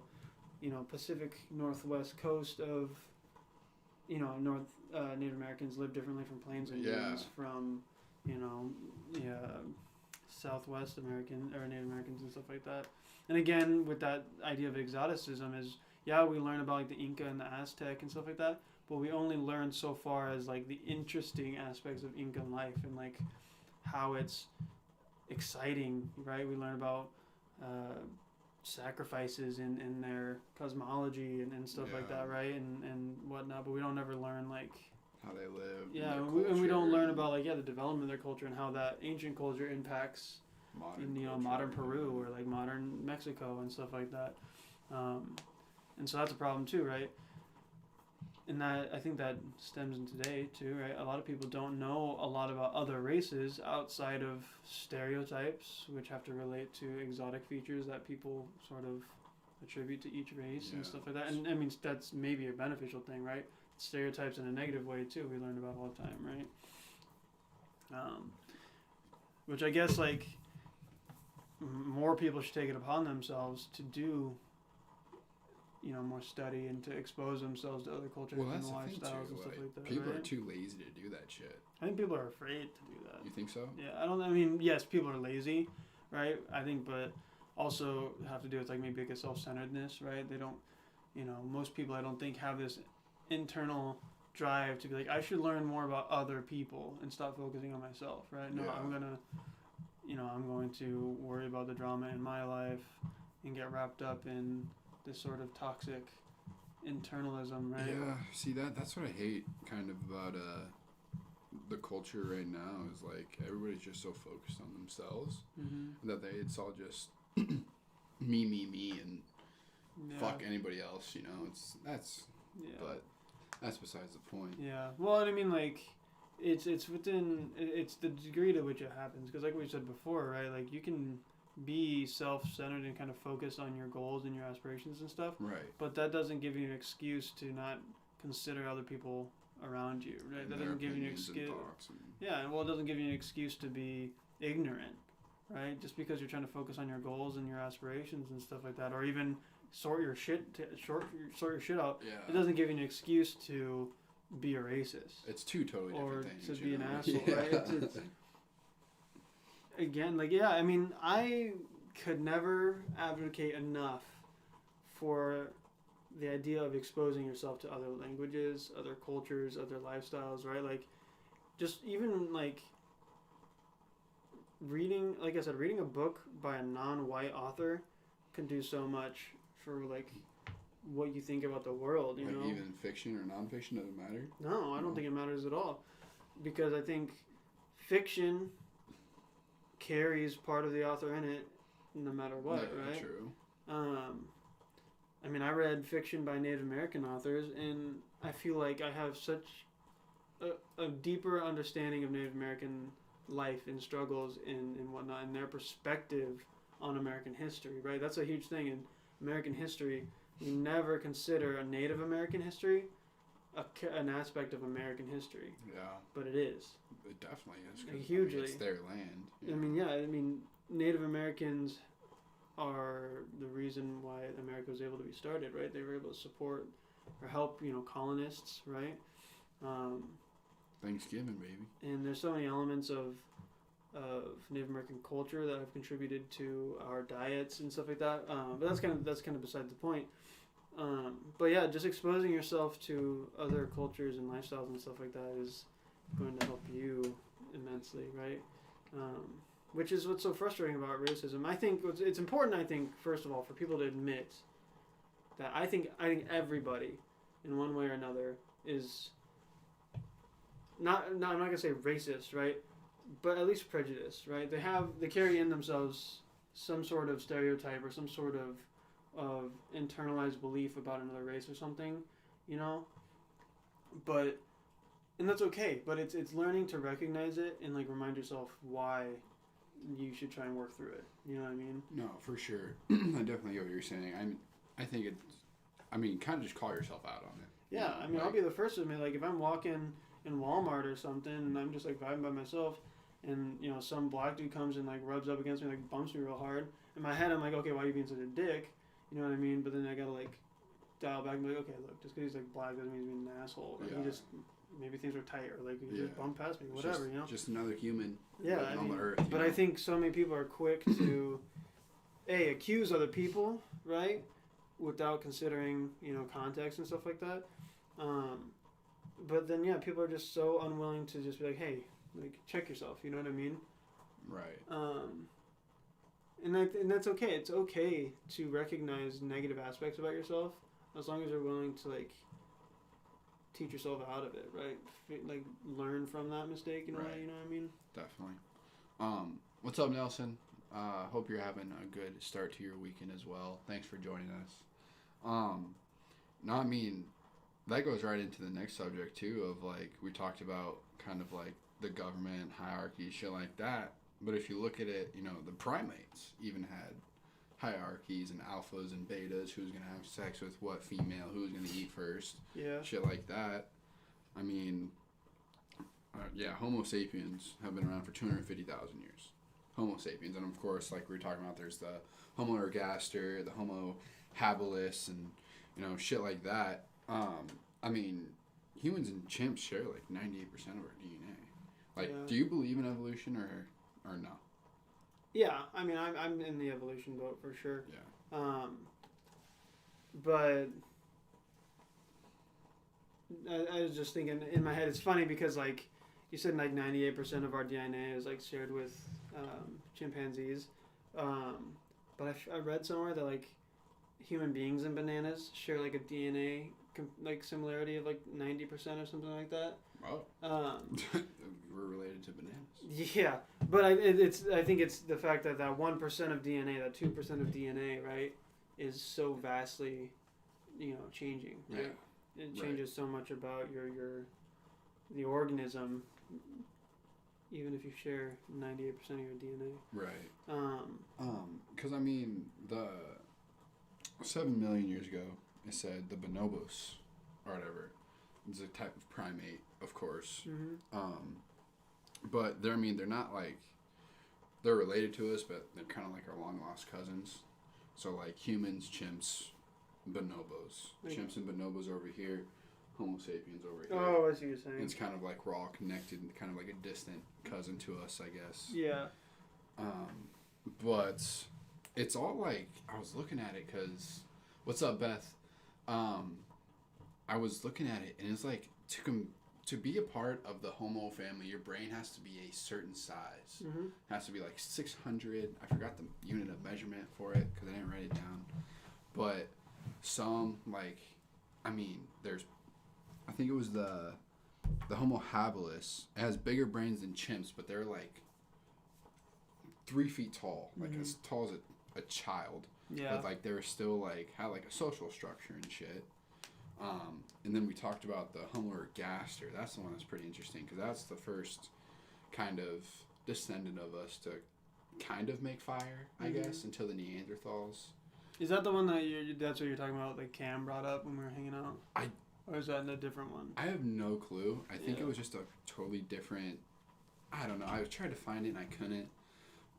Pacific Northwest coast of, North Native Americans live differently from Plains Indians, from, Southwest American or Native Americans and stuff like that. And again, with that idea of exoticism is, yeah, we learn about like the Inca and the Aztec and stuff like that, but we only learn so far as like the interesting aspects of Incan life and like how it's exciting, right? We learn about sacrifices in their cosmology and stuff like Yeah. that, right? And whatnot, but we don't ever learn like How they live. yeah, their and we don't culture, learn about like the development of their culture and how that ancient culture impacts modern in culture. modern Peru or like modern Mexico and stuff like that, and so that's a problem too, right? And that I think that stems in today too, right? A lot of people don't know a lot about other races outside of stereotypes, which have to relate to exotic features that people sort of attribute to each race and Yeah. stuff like that. And I mean that's maybe a beneficial thing, right? Stereotypes in a negative way too. We learn about all the time, right? Which I guess like more people should take it upon themselves to do more study and to expose themselves to other cultures Well, and that's the thing lifestyles too. and stuff Like, like that. people right? are too lazy to do that shit. I think people are afraid to do that. You think so? Yeah, I mean, yes, people are lazy, right? I think, but also have to do with like maybe like a self-centeredness, right? They don't, most people I don't think have this internal drive to be like, I should learn more about other people and stop focusing on myself, right? No, Yeah. I'm going to worry about the drama in my life and get wrapped up in this sort of toxic internalism, right? Yeah. See that's what I hate kind of about the culture right now is like everybody's just so focused on themselves Mm-hmm. that it's all just me and Yeah. fuck anybody else. That's Yeah. but that's besides the point. Yeah. Well, and I mean, like, it's it's the degree to which it happens. Because, like we said before, right? Like, you can be self-centered and kind of focus on your goals and your aspirations and stuff, Right. but that doesn't give you an excuse to not consider other people around you, right? And That their doesn't give you an opinions and excuse. thoughts and- Yeah. Well, it doesn't give you an excuse to be ignorant, right? Just because you're trying to focus on your goals and your aspirations and stuff like that, or even sort your shit out. Yeah. It doesn't give you an excuse to be a racist It's two totally or different things. to you be an know? asshole, Yeah. right? It's again, like, yeah, I mean, I could never advocate enough for the idea of exposing yourself to other languages, other cultures, other lifestyles, right? Like, just even like reading, like I said, reading a book by a non-white author can do so much for like what you think about the world, you Like know? even fiction or nonfiction doesn't matter. No, I don't No. think it matters at all. Because I think fiction carries part of the author in it no matter what, Yeah, right? True. I mean, I read fiction by Native American authors, and I feel like I have such a deeper understanding of Native American life and struggles and whatnot, and their perspective on American history, right? That's a huge thing in American history. We never consider a Native American history an aspect of American history. Yeah. But it is. It definitely is. Hugely. It's their land. I mean, Native Americans are the reason why America was able to be started, right? They were able to support or help, colonists, right? Thanksgiving, baby. And there's so many elements of Native American culture that have contributed to our diets and stuff like that. But that's kind of beside the point. But yeah, just exposing yourself to other cultures and lifestyles and stuff like that is going to help you immensely, right? Which is what's so frustrating about racism. I think it's important. I think first of all for people to admit that I think everybody, in one way or another, is not I'm not gonna say racist, right? But at least prejudiced, right? They carry in themselves some sort of stereotype or some sort of internalized belief about another race or something, but and that's okay, but it's learning to recognize it and like remind yourself why you should try and work through it. You know what I mean? No, for sure. I definitely get what you're saying. I think kind of just call yourself out on it. Yeah, I'll be the first to admit, like, if I'm walking in Walmart or something and I'm just like vibing by myself and some black dude comes and like rubs up against me, like bumps me real hard, in my head I'm like, okay, why are you being such a dick? You know what I mean? But then I gotta like dial back and be like, okay, look, just because he's like black doesn't mean he's being an asshole. Like, he just maybe things are tight or like he just bumped past me, whatever, Just another human. Yeah, on the earth. But I think so many people are quick to accuse other people, right? Without considering context and stuff like that. But then people are just so unwilling to just be like, hey, like check yourself. You know what I mean? Right. And that's okay. It's okay to recognize negative aspects about yourself as long as you're willing to like teach yourself out of it, right? Like learn from that mistake in a way. You know what I mean? Definitely. What's up, Nelson? Hope you're having a good start to your weekend as well. Thanks for joining us. That goes right into the next subject too of like we talked about kind of like the government hierarchy, shit like that. But if you look at it, the primates even had hierarchies and alphas and betas, who's going to have sex with what female, who's going to eat first, shit like that. Homo sapiens have been around for 250,000 years. Homo sapiens. And of course, like we were talking about, there's the Homo ergaster, the Homo habilis, and, shit like that. Humans and chimps share like 98% of our DNA. Like, do you believe in evolution or no? Yeah, I'm in the evolution boat for sure. Yeah. But I was just thinking in my head, it's funny because like you said, like 98% of our DNA is like shared with chimpanzees. But I read somewhere that like human beings and bananas share like a DNA like similarity of like 90% or something like that. Oh. We're related to bananas. Yeah, but I think it's the fact that 1% of DNA, that 2% of DNA, right, is so vastly, changing. Right? Yeah. It changes so much about the organism, even if you share 98% of your DNA. Right. Because the 7 million years ago, it said the bonobos or whatever. It's a type of primate, of course. Mm-hmm. But they're not like they're related to us, but they're kind of like our long lost cousins. So like humans, chimps, bonobos. Chimps and bonobos over here, Homo sapiens over here. Oh, I see what you're saying. It's kind of like we're all connected, kind of like a distant cousin to us, I guess. Yeah. But it's all like I was looking at it because what's up, Beth? I was looking at it and it's like to be a part of the Homo family, your brain has to be a certain size. Mm-hmm. It has to be like 600. I forgot the unit of measurement for it because I didn't write it down. But some there's, I think it was the Homo habilis. It has bigger brains than chimps, but they're like 3 feet tall, like as tall as a child. Yeah. But like they were still like had like a social structure and shit. And then we talked about the Homo ergaster. That's the one that's pretty interesting because that's the first kind of descendant of us to kind of make fire, I guess, until the Neanderthals. Is that the one that's what you're talking about, like Cam brought up when we were hanging out? Or is that a different one? I have no clue. I think it was just a totally different, I don't know. I tried to find it and I couldn't.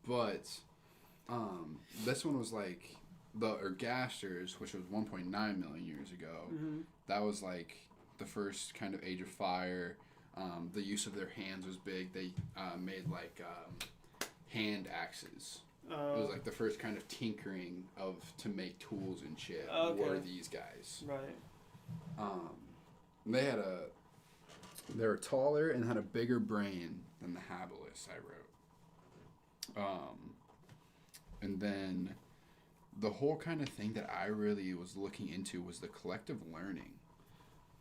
But this one was like the Ergasters, which was 1.9 million years ago. That was like the first kind of age of fire. The use of their hands was big. They made like hand axes. It was like the first kind of tinkering to make tools and shit were these guys. Right. They were taller and had a bigger brain than the habilis, I wrote. And then the whole kind of thing that I really was looking into was the collective learning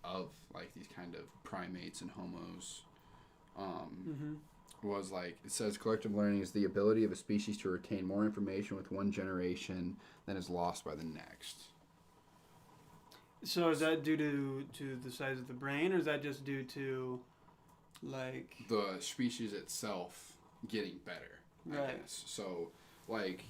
of like these kind of primates and homos. Was like, it says collective learning is the ability of a species to retain more information with one generation than is lost by the next. So is that due to the size of the brain, or is that just due to like the species itself getting better? I guess. So like,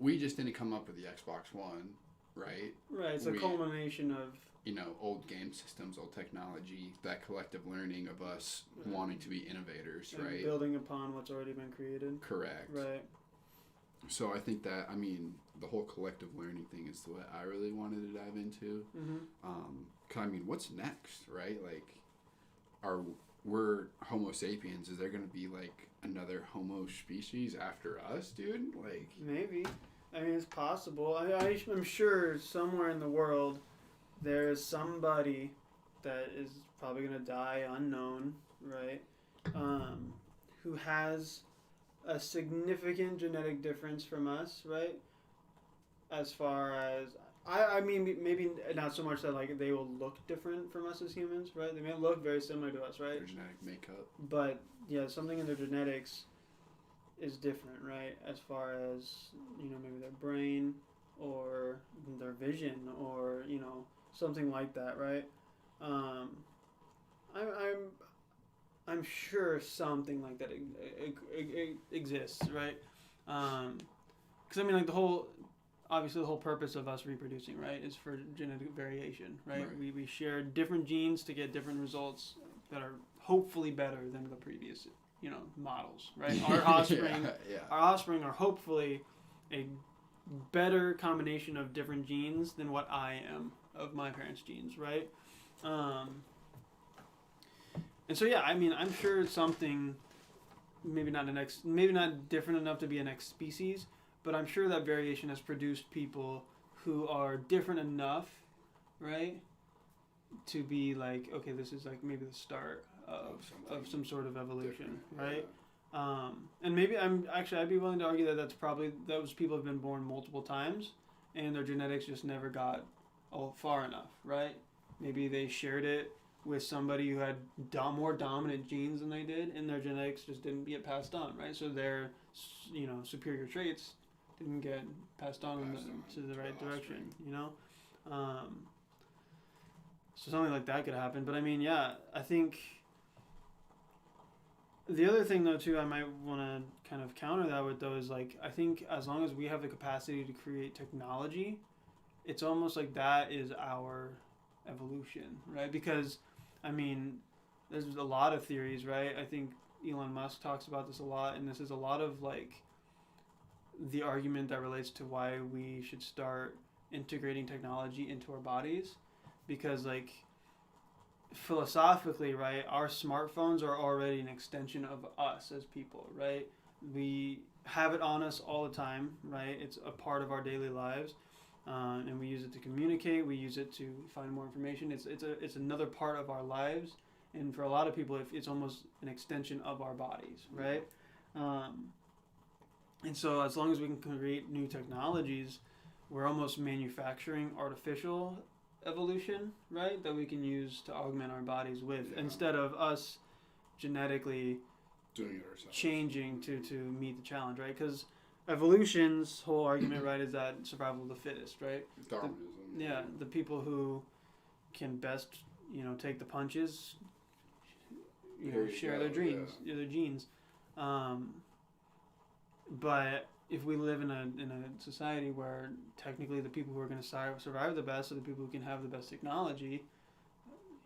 we just didn't come up with the Xbox One, right? Right. It's a culmination of, you know, old game systems, old technology, that collective learning of us wanting to be innovators, and right? building upon what's already been created. Correct. Right. So I think that, I mean, the whole collective learning thing is what I really wanted to dive into. 'Cause I mean, what's next, right? Like, we're Homo sapiens. Is there going to be like another Homo species after us, dude? Like, maybe. I mean, it's possible. I'm sure somewhere in the world there is somebody that is probably going to die unknown, right? Who has a significant genetic difference from us, right? As far as, I mean, maybe not so much that like they will look different from us as humans, right? They may look very similar to us, right? their genetic makeup. But yeah, something in their genetics is different, right? As far as, you know, maybe their brain or their vision or, you know, something like that, right? I'm sure something like that exists, right? Because I mean, like obviously the whole purpose of us reproducing, right, is for genetic variation, right? We share different genes to get different results that are hopefully better than the previous, you know, models, right? Our offspring, our offspring are hopefully a better combination of different genes than what I am of my parents' genes, right? And so yeah, I mean, I'm sure something, maybe not different enough to be a next species, but I'm sure that variation has produced people who are different enough, right, to be like, okay, this is like maybe the start of some sort of evolution, right? Yeah. And maybe I'd be willing to argue that those people have been born multiple times, and their genetics just never got far enough, right? Maybe they shared it with somebody who had more dominant genes than they did, and their genetics just didn't get passed on, right? So their, you know, superior traits didn't get passed on to the right direction, you know? So something like that could happen. But I mean, yeah, I think the other thing though too I might want to kind of counter that with though is like, I think as long as we have the capacity to create technology, it's almost like that is our evolution, right? Because I mean, there's a lot of theories, right? I think Elon Musk talks about this a lot, and this is a lot of like the argument that relates to why we should start integrating technology into our bodies, because like philosophically, right, our smartphones are already an extension of us as people, right? We have it on us all the time, right? It's a part of our daily lives, and we use it to communicate. We use it to find more information. It's another part of our lives, and for a lot of people, it's almost an extension of our bodies, right? And so as long as we can create new technologies, we're almost manufacturing artificial evolution, right? That we can use to augment our bodies with, instead of us genetically doing it ourselves, changing to meet the challenge, right? Because evolution's whole argument, right, is that survival of the fittest, right? Darwinism. The people who can best, you know, take the punches, you know, share their genes. But if we live in a society where technically the people who are going to survive the best are the people who can have the best technology,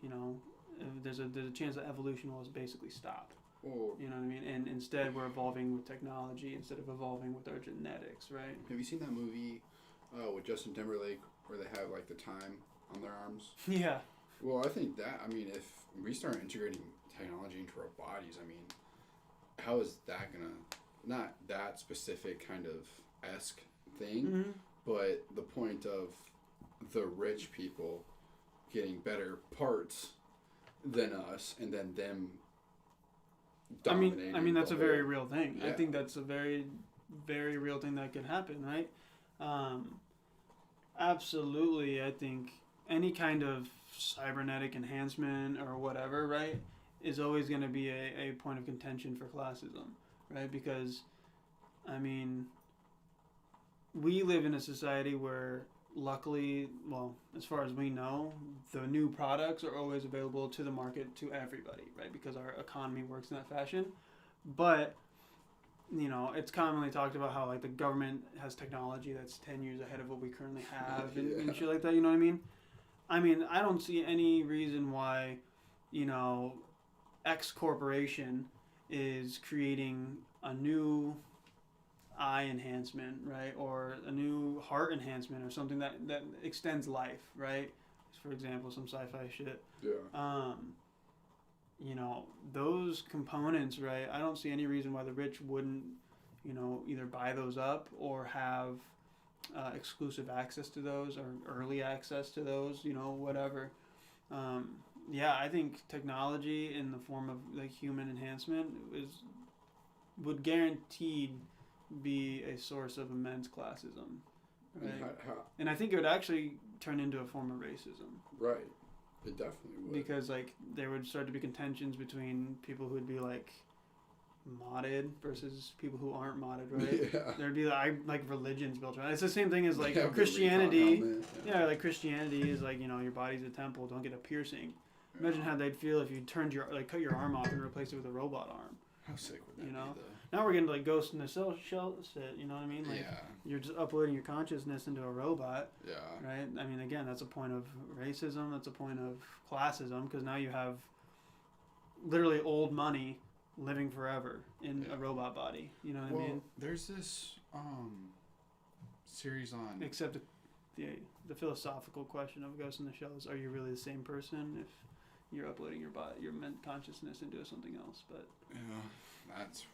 you know, there's a chance that evolution will basically stop. Well, You know what I mean? And instead we're evolving with technology instead of evolving with our genetics, right? have you seen that movie with Justin Timberlake where they have like the time on their arms? Yeah. Well, I think that, I mean, if we start integrating technology into our bodies, I mean, how is that gonna, not that specific kind of esque thing, Mm-hmm. but the point of the rich people getting better parts than us and then them dominating. I mean that's the a very whole- real thing. I Yeah. think that's a very, very real thing that could happen, right? Absolutely. I think any kind of cybernetic enhancement or whatever, right, is always going to be a point of contention for classism, right? Because, I mean, we live in a society where luckily, well, as far as we know, the new products are always available to the market to everybody, right? Because our economy works in that fashion. But, you know, it's commonly talked about how like the government has technology that's 10 years ahead of what we currently have and Yeah. shit like that, you know what I mean, I don't see any reason why, you know, X corporation is creating a new eye enhancement, right? Or a new heart enhancement or something that extends life, right? For example, some sci-fi shit. Yeah. You know, those components, right? I don't see any reason why the rich wouldn't, you know, either buy those up or have exclusive access to those or early access to those, you know, whatever. Yeah, I think technology in the form of like human enhancement would guaranteed be a source of immense classism, right? And And I think it would actually turn into a form of racism. right. It definitely would. Because like there would start to be contentions between people who would be like modded versus people who aren't modded, right? Yeah. There'd be like religions built around. It's the same thing as like Yeah, the Christianity. recon helmet, Yeah, like Christianity is like, you know, your body's a temple, don't get a piercing. Imagine how they'd feel if you turned your like cut your arm off and replaced it with a robot arm. How sick would that You know? be, Now we're getting to like Ghost in the Shell shit, you know what I mean? though? Like Yeah. you're just uploading your consciousness into a robot. Yeah. Right? I mean, again, that's a point of racism. That's a point of classism because now you have literally old money living forever in Yeah. a robot body. You know what Well, I mean? there's this series on. Except the philosophical question of Ghost in the Shell is: are you really the same person if you're uploading your body, your consciousness into something else? But Yeah, that's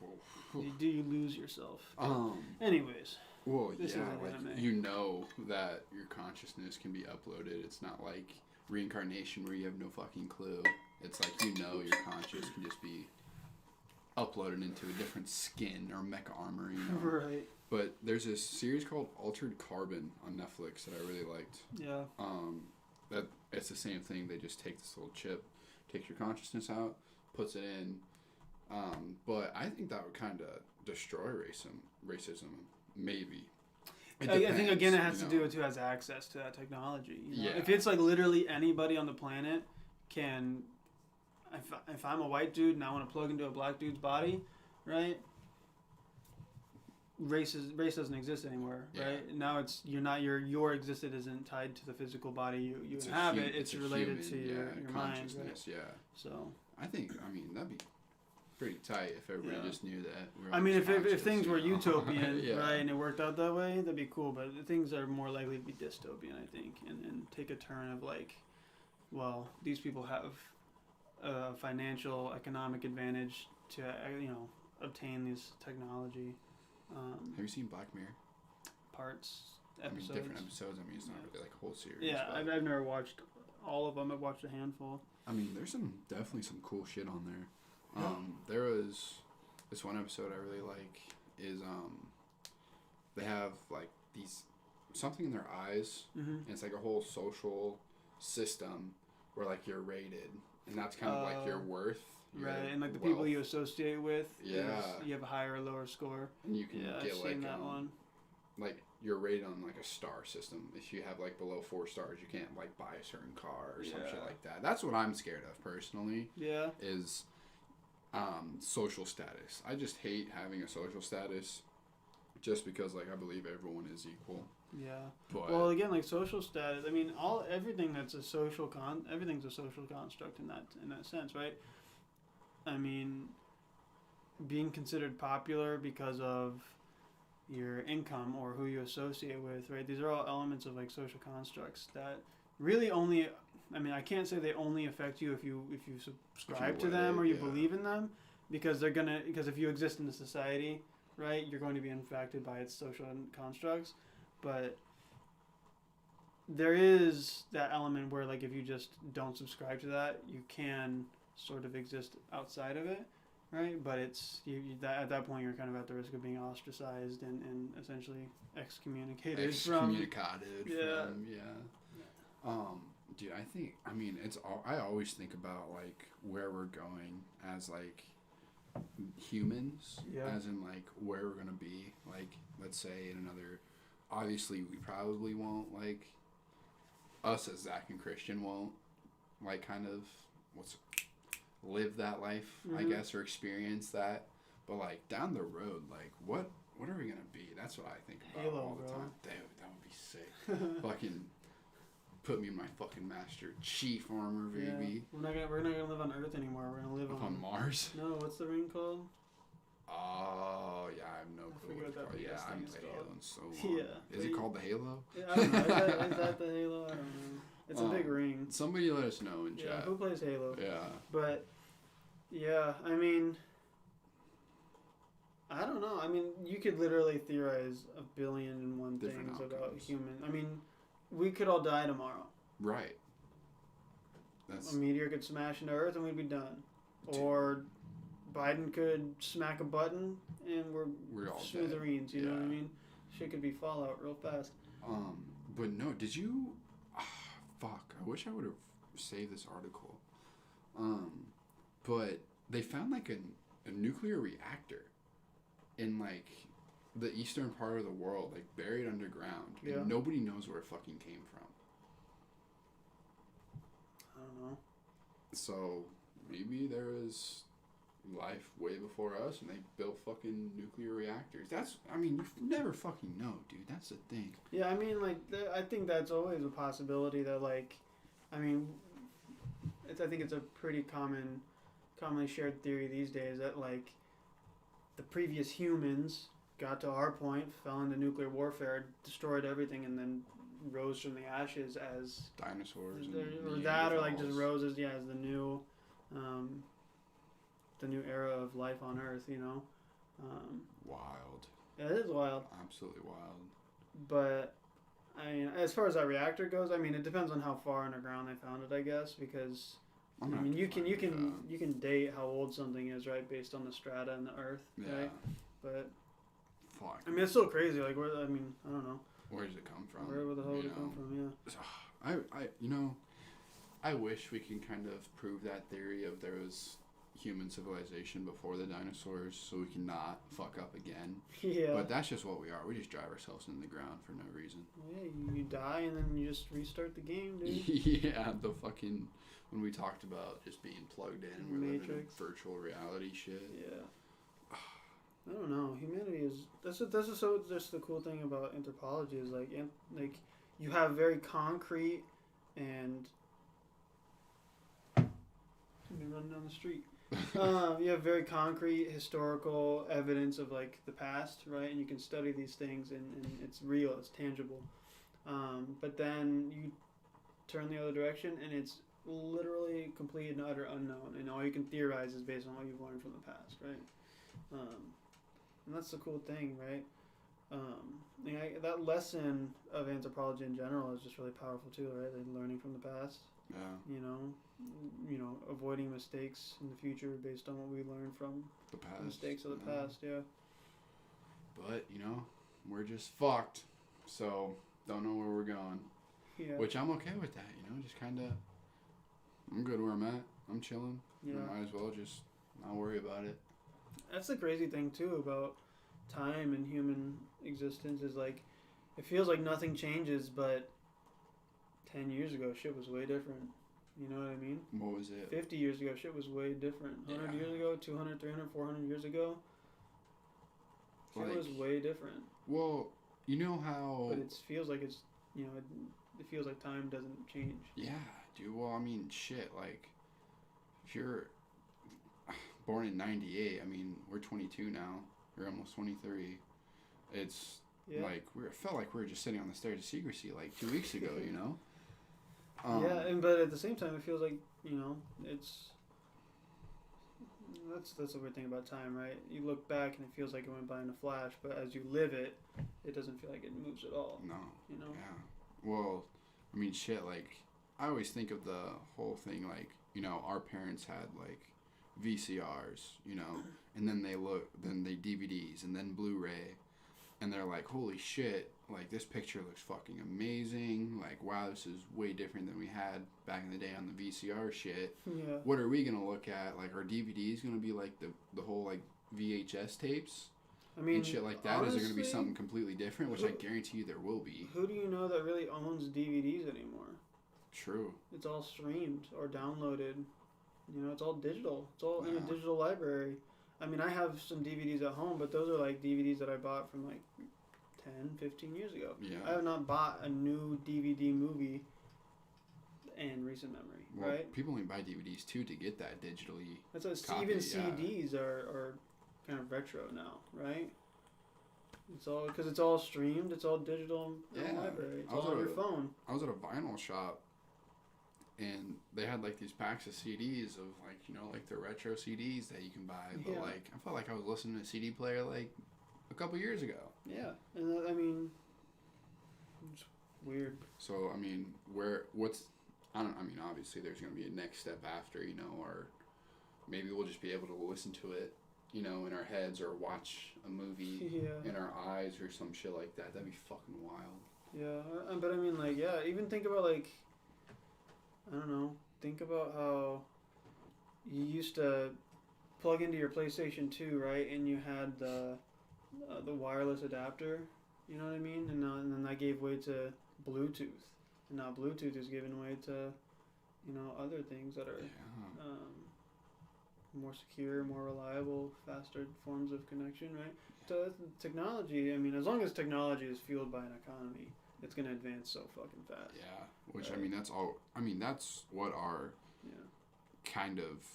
do you lose yourself? um. Anyways, Well, This yeah, isn't like anime. you know that your consciousness can be uploaded. It's not like reincarnation where you have no fucking clue. It's like you know your conscious can just be uploaded into a different skin or mecha armor, you know. right? But there's this series called Altered Carbon on Netflix that I really liked. Yeah. That it's the same thing. They just take this little chip, takes your consciousness out, puts it in. But I think that would kind of destroy racism, maybe. It I think again it has depends, to you do know. with who has access to that technology. You know? Yeah. If it's like literally anybody on the planet can, if I'm a white dude and I want to plug into a black dude's body, right? Race doesn't exist anymore, Yeah. right? Now it's your existence isn't tied to the physical body you It's a inhabit. hu- it's a related human, to your mind, right? consciousness. Yeah, So I think that'd be pretty tight if everybody Yeah. just knew that. We're I all mean, if conscious, things you were know? utopian, Yeah. right, and it worked out that way, that'd be cool. But things are more likely to be dystopian, I think, and take a turn of like, well, these people have a financial, economic advantage to obtain this technology Have you seen Black Mirror? parts, I mean, episodes. different episodes. I mean, it's not Yeah. really like a whole series. Yeah, but, I've never watched all of them. I've watched a handful. I mean, there's definitely some cool shit on there. Yeah. There was this one episode I really like is they have like these something in their eyes, Mm-hmm. and it's like a whole social system where like you're rated, and that's kind of like your worth. Your Right, and like the people wealth, you associate with, Yeah. you have a higher or lower score. and you can Yeah, get I've like seen that one. like you're rated on like a star system. If you have like below 4 stars, you can't like buy a certain car or some shit Yeah. like that. That's what I'm scared of personally. Yeah. Is social status. I just hate having a social status just because like I believe everyone is equal. Yeah. But Well, again, like social status. I mean, everything that's a social everything's a social construct in that sense, right? I mean, being considered popular because of your income or who you associate with, right? These are all elements of like social constructs that really only. I mean, I can't say they only affect you if you subscribe to them or you believe in them, because because if you exist in a society, right, you're going to be infected by its social constructs. But there is that element where like if you just don't subscribe to that, you can sort of exist outside of it, right? But it's at that point you're kind of at the risk of being ostracized and essentially excommunicated from. Yeah. Dude, I mean, I always think about like where we're going as like humans, as in like where we're gonna be. Like, let's say in another. Obviously, we probably won't, like, us as Zach and Christian won't, like, kind of, live that life, I guess, or experience that. But, like, down the road, like, what are we going to be? That's what I think about Halo, all the time. Dude, that would be sick. Fucking put me in my fucking Master Chief armor, baby. Yeah. We're not gonna live on Earth anymore. We're gonna live on Mars? No, what's the ring called? Oh, yeah, I have no clue what it's called. Yeah, I haven't played Halo in so long. Yeah. Is it called the Halo? Yeah, I don't know. Is that the Halo? I don't know. It's a big ring. Somebody let us know in chat. Yeah, who plays Halo? Yeah. But, yeah, I mean, I don't know. I mean, you could literally theorize a billion and one things about human. I mean, we could all die tomorrow. Right. A meteor could smash into Earth and we'd be done. Or Biden could smack a button and we're all smithereens, you know what I mean? Shit could be Fallout real fast. But no, did you... fuck, I wish I would have saved this article. But they found like a nuclear reactor in like the eastern part of the world, like buried underground. Yeah. And nobody knows where it fucking came from. I don't know. So maybe there was life way before us and they built fucking nuclear reactors. I mean, you never fucking know, dude. That's the thing. Yeah, I mean, like, I think that's always a possibility that, like, I mean, I think it's a pretty commonly shared theory these days that, like, the previous humans got to our point, fell into nuclear warfare, destroyed everything, and then rose from the ashes as dinosaurs, or like just rose as the new era of life on Earth, you know. Wild. Yeah, it is wild. Absolutely wild. But I mean, as far as that reactor goes, I mean, it depends on how far underground they found it, I guess, because I mean, you can date how old something is, right, based on the strata and the Earth, right? But fuck. I mean, it's still crazy. Like, I don't know. Where does it come from? Where the hell did it come from? Yeah. I wish we can kind of prove that theory of there was human civilization before the dinosaurs, so we can not fuck up again. Yeah. But that's just what we are. We just drive ourselves into the ground for no reason. Yeah, you die and then you just restart the game, dude. Yeah, the fucking when we talked about just being plugged in, we're living in virtual reality shit. Yeah. I don't know. Humanity is that's the cool thing about anthropology is like you have very concrete and somebody running down the street. You have very concrete historical evidence of like the past, right? And you can study these things and it's real, it's tangible. But then you turn the other direction and it's literally complete and utter unknown, and all you can theorize is based on what you've learned from the past, right? And that's the cool thing, right? That lesson of anthropology in general is just really powerful too, right? Like learning from the past. Yeah. You know, avoiding mistakes in the future based on what we learned from the past. Mistakes of the past, yeah. But, we're just fucked. So, don't know where we're going. Yeah. Which I'm okay with that, just kind of, I'm good where I'm at. I'm chilling. Yeah. I might as well just not worry about it. That's the crazy thing, too, about time and human existence is, like, it feels like nothing changes, but 10 years ago, shit was way different. You know what I mean? What was it? 50 years ago, shit was way different. 100 years ago, 200, 300, 400 years ago, Shit was like, way different. well, you know how. But it feels like it's, it feels like time doesn't change. Yeah, dude. Well, I mean, shit. Like, if you're born in '98, I mean, we're 22 now. We're almost 23. It's like it felt like we were just sitting on the stairs of secrecy like 2 weeks ago. You know. But at the same time, it feels like it's. That's the weird thing about time, right? You look back and it feels like it went by in a flash, but as you live it, it doesn't feel like it moves at all. No. You know? Yeah. Well, I mean, shit, like, I always think of the whole thing, like, our parents had, like, VCRs, and then they DVDs, and then Blu-ray, and they're like, holy shit, like, this picture looks fucking amazing, like, wow, this is way different than we had back in the day on the VCR shit. Yeah. What are we gonna look at? Like, are DVDs gonna be, like, the whole, like, VHS tapes? I mean, and shit like that. Honestly, is there going to be something completely different? Which I guarantee you there will be. Who do you know that really owns DVDs anymore? True. It's all streamed or downloaded. It's all digital. It's all in a digital library. I mean, I have some DVDs at home, but those are like DVDs that I bought from like 10, 15 years ago. Yeah. I have not bought a new DVD movie in recent memory, Well, right? people only buy DVDs too to get that digitally. That's why copy, even CDs are kind of retro now, right? It's all because it's all streamed. It's all digital in the library. It's all on your phone. I was at a vinyl shop, and they had like these packs of CDs of like like the retro CDs that you can buy. But like I felt like I was listening to a CD player like a couple years ago. Yeah, and I mean, it's weird. So I mean, I mean, obviously there's gonna be a next step after or maybe we'll just be able to listen to it. In our heads or watch a movie in our eyes or some shit like that. That'd be fucking wild. Yeah, but I mean, like, even think about, like, I don't know, think about how you used to plug into your PlayStation 2, right, and you had the wireless adapter, you know what I mean? And then that gave way to Bluetooth. And now Bluetooth is giving way to, other things that are... more secure, more reliable, faster forms of connection, right? So technology, I mean, as long as technology is fueled by an economy, it's going to advance so fucking fast. Yeah, which, right? That's what our kind of,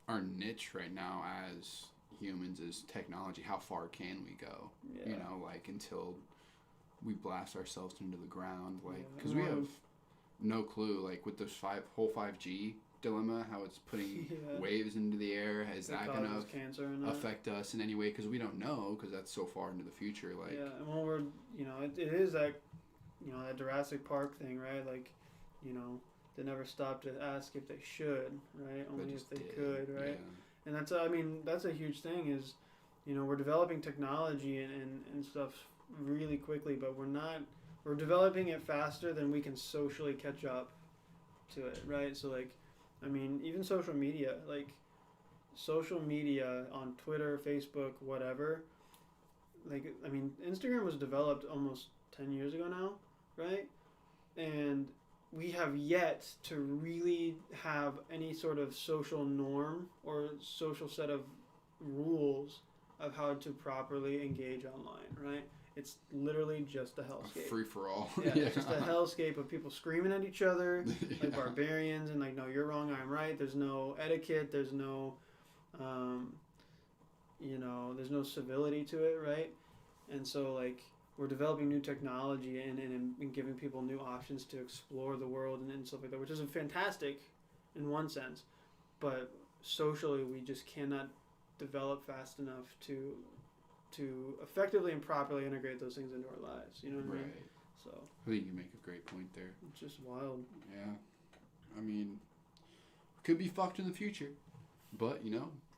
our niche right now as humans is technology. How far can we go? Yeah. Like, until we blast ourselves into the ground, like, because we have no clue, like, with this whole 5G dilemma, how it's putting waves into the air. Is that going to affect us in any way? Because we don't know, because that's so far into the future. Like, yeah, and when we're, it is that, that Jurassic Park thing, right? Like, they never stopped to ask if they should, right? Only if they could, right? Yeah. And that's a huge thing is, we're developing technology and stuff really quickly, but we're developing it faster than we can socially catch up to it, right? So, like, I mean, even social media on Twitter, Facebook, whatever, like, I mean, Instagram was developed almost 10 years ago now, right? And we have yet to really have any sort of social norm or social set of rules of how to properly engage online, right? It's literally just a hellscape. A free-for-all. Yeah, it's just a hellscape of people screaming at each other like barbarians and like, no, you're wrong, I'm right. There's no etiquette. There's no, there's no civility to it, right? And so, like, we're developing new technology and giving people new options to explore the world and stuff like that, which is fantastic in one sense. But socially, we just cannot develop fast enough to effectively and properly integrate those things into our lives. You know what I mean? So I think you make a great point there. It's just wild. Yeah. I mean, could be fucked in the future, but,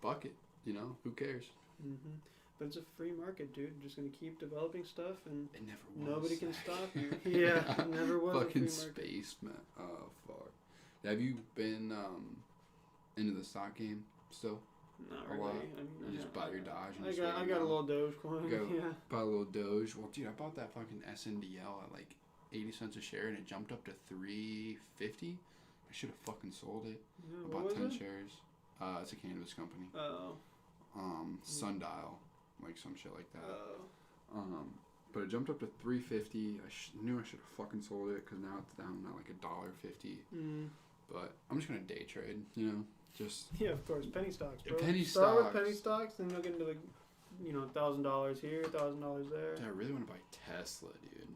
fuck it. Who cares? Mm-hmm. But it's a free market, dude. You're just going to keep developing stuff, and it never was. Nobody can stop you. Yeah, it never was fucking a free market. Space, man. Oh, fuck. Have you been into the stock game still? Not really. I mean, you just bought your Dodge. And I got a little Dogecoin. Bought a little Doge. Well, dude, I bought that fucking SNDL at like 80 cents a share, and it jumped up to $3.50. I should have fucking sold it. Yeah, I bought 10 shares. It's a cannabis company. Oh. Sundial. like some shit like that. But it jumped up to $3.50. I knew I should have fucking sold it because now it's down at like $1.50. But I'm just gonna day trade, you know, just yeah, of course, penny stocks, bro. Penny Start stocks. with penny stocks, then you'll get into like, you know, $1,000 here, $1,000 there. I really want to buy Tesla, dude.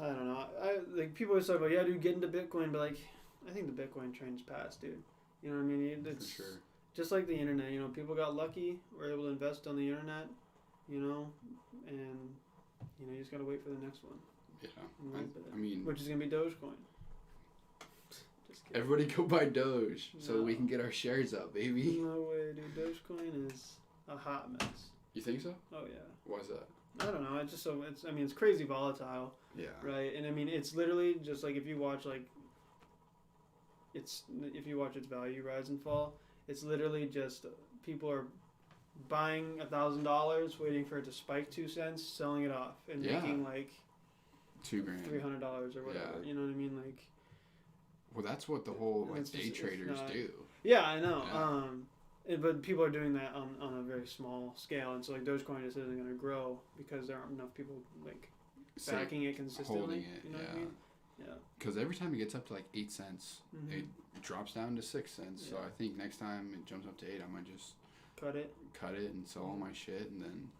I don't know. I like people always talk about, yeah, dude, get into Bitcoin, but like, I think the Bitcoin train's passed, dude. You know what I mean? It's For sure. just like the internet. You know, people got lucky, were able to invest on the internet. You know, and you know, you just gotta wait for the next one. Yeah. I mean, which is gonna be Dogecoin. Just kidding. everybody go buy Doge so No. we can get our shares up, baby. No way, dude. Dogecoin is a hot mess. You think so? Oh yeah. Why is that? I don't know. It's just so it's. I mean, it's crazy volatile, Yeah. right? And I mean, it's literally just like if you watch like. If you watch its value rise and fall, it's literally just people are buying $1,000, waiting for it to spike 2 cents, selling it off, and Yeah. making like $2,000. $300 or whatever. Yeah. You know what I mean? Like. Well, that's what the whole like It's day just- it's traders not- do. Yeah, I know. Yeah. But people are doing that on a very small scale, and so like Dogecoin just isn't going to grow because there aren't enough people like Say, backing it consistently. holding it, You know what I yeah. mean? Yeah. Because every time it gets up to like 8 cents, Mhm. it drops down to 6 cents. So Yeah. I think next time it jumps up to 8, I might just Cut it. cut it and sell all my shit and then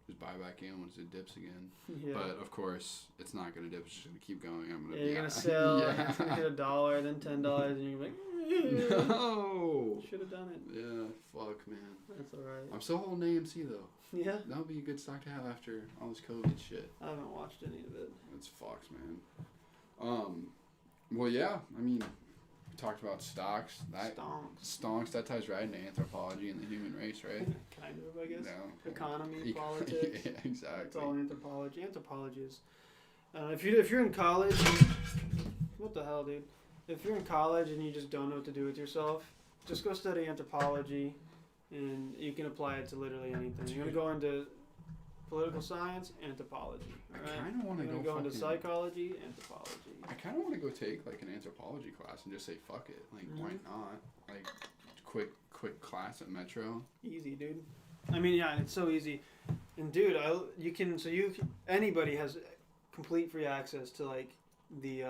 just buy back in once it dips again. Yeah. But of course, it's not gonna dip. It's just gonna keep going. I'm gonna. Yeah, you're gonna sell. Yeah. It's gonna hit $1, then $10, and you're like, No. should have done it. Yeah. Fuck, man. That's all right. I'm still holding AMC though. Yeah. That would be a good stock to have after all this COVID shit. I haven't watched any of it. It's Fox, man. Well, yeah. I mean, we talked about stocks. Stonks. That ties right into anthropology and the human race, right? Kind of, I guess. No. Economy, politics. Yeah, exactly. It's all anthropology. Anthropology is. If you're in college, what the hell, dude? If you're in college and you just don't know what to do with yourself, just go study anthropology, and you can apply it to literally anything. You're gonna go into political science, anthropology. I All right? kind of want to You're go. gonna go into fucking- psychology, anthropology. I kind of want to go take like an anthropology class and just say fuck it. Like, why Mhm. not? Like, quick class at Metro. Easy, dude. I mean, yeah, it's so easy. And dude, anybody has complete free access to like the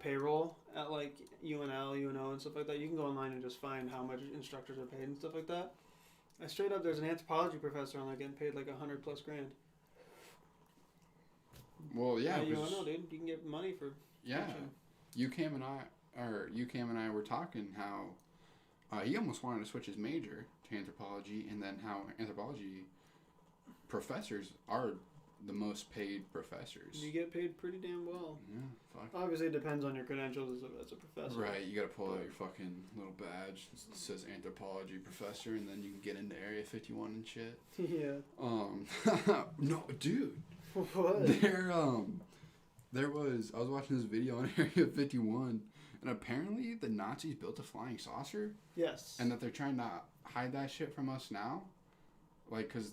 payroll at like UNL, UNO, and stuff like that. You can go online and just find how much instructors are paid and stuff like that. I straight up, there's an anthropology professor on like getting paid like $100+ grand. Well, yeah. At it was- UNO, dude, you can get money for yeah. teaching. UCAM and I were talking how he almost wanted to switch his major to anthropology, and then how anthropology professors are the most paid professors. You get paid pretty damn well. Yeah, fuck. Obviously, it depends on your credentials as a professor. Right, you gotta pull out your fucking little badge that says anthropology professor, and then you can get into Area 51 and shit. Yeah. No, dude. What? There was, I was watching this video on Area 51, and apparently the Nazis built a flying saucer, Yes. and that they're trying to hide that shit from us now, like, cause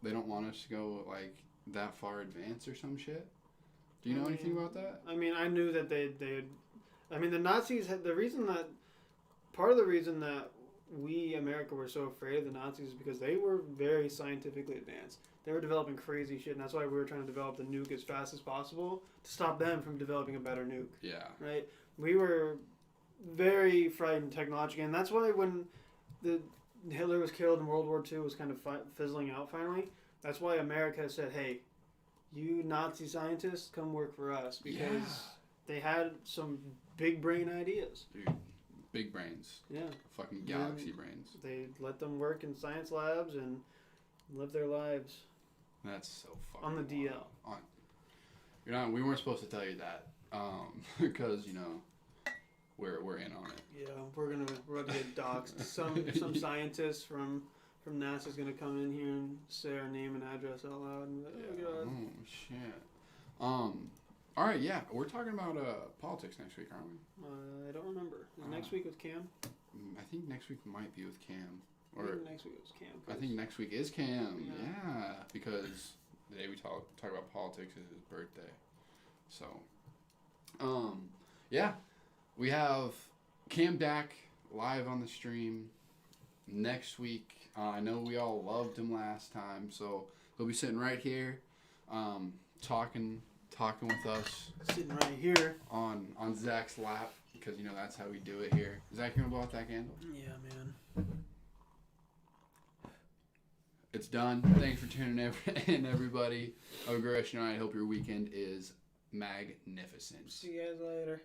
they don't want us to go like that far advanced or some shit. Do you know anything about that? I mean, I knew that they I mean, the Nazis had part of the reason that we, America, were so afraid of the Nazis is because they were very scientifically advanced. They were developing crazy shit, and that's why we were trying to develop the nuke as fast as possible to stop them from developing a better nuke, Yeah. right? We were very frightened technologically, and that's why when Hitler was killed and World War II was kind of fizzling out finally, that's why America said, hey, you Nazi scientists, come work for us, because they had some big brain ideas. Dude, big brains. Yeah. Fucking galaxy brains. They let them work in science labs and live their lives. That's so fucking On the DL. wild. We weren't supposed to tell you that, because we're in on it. Yeah, we're gonna get doxxed. Some scientist from NASA's gonna come in here and say our name and address out loud and be like, oh god. Oh shit. All right, yeah, we're talking about politics next week, aren't we? I don't remember. Is next week with Cam? I think next week might be with Cam. I think next week was Cam. I think next week is Cam. Yeah. Yeah, because the day we talk about politics is his birthday. So, yeah, we have Cam Dak live on the stream next week. I know we all loved him last time, so he'll be sitting right here, talking with us Sitting right here. on Zach's lap, because you know that's how we do it here. Zach, you gonna blow out that candle? Yeah, man. It's done. Thanks for tuning in, everybody. Have a great rest of your night. I hope your weekend is magnificent. See you guys later.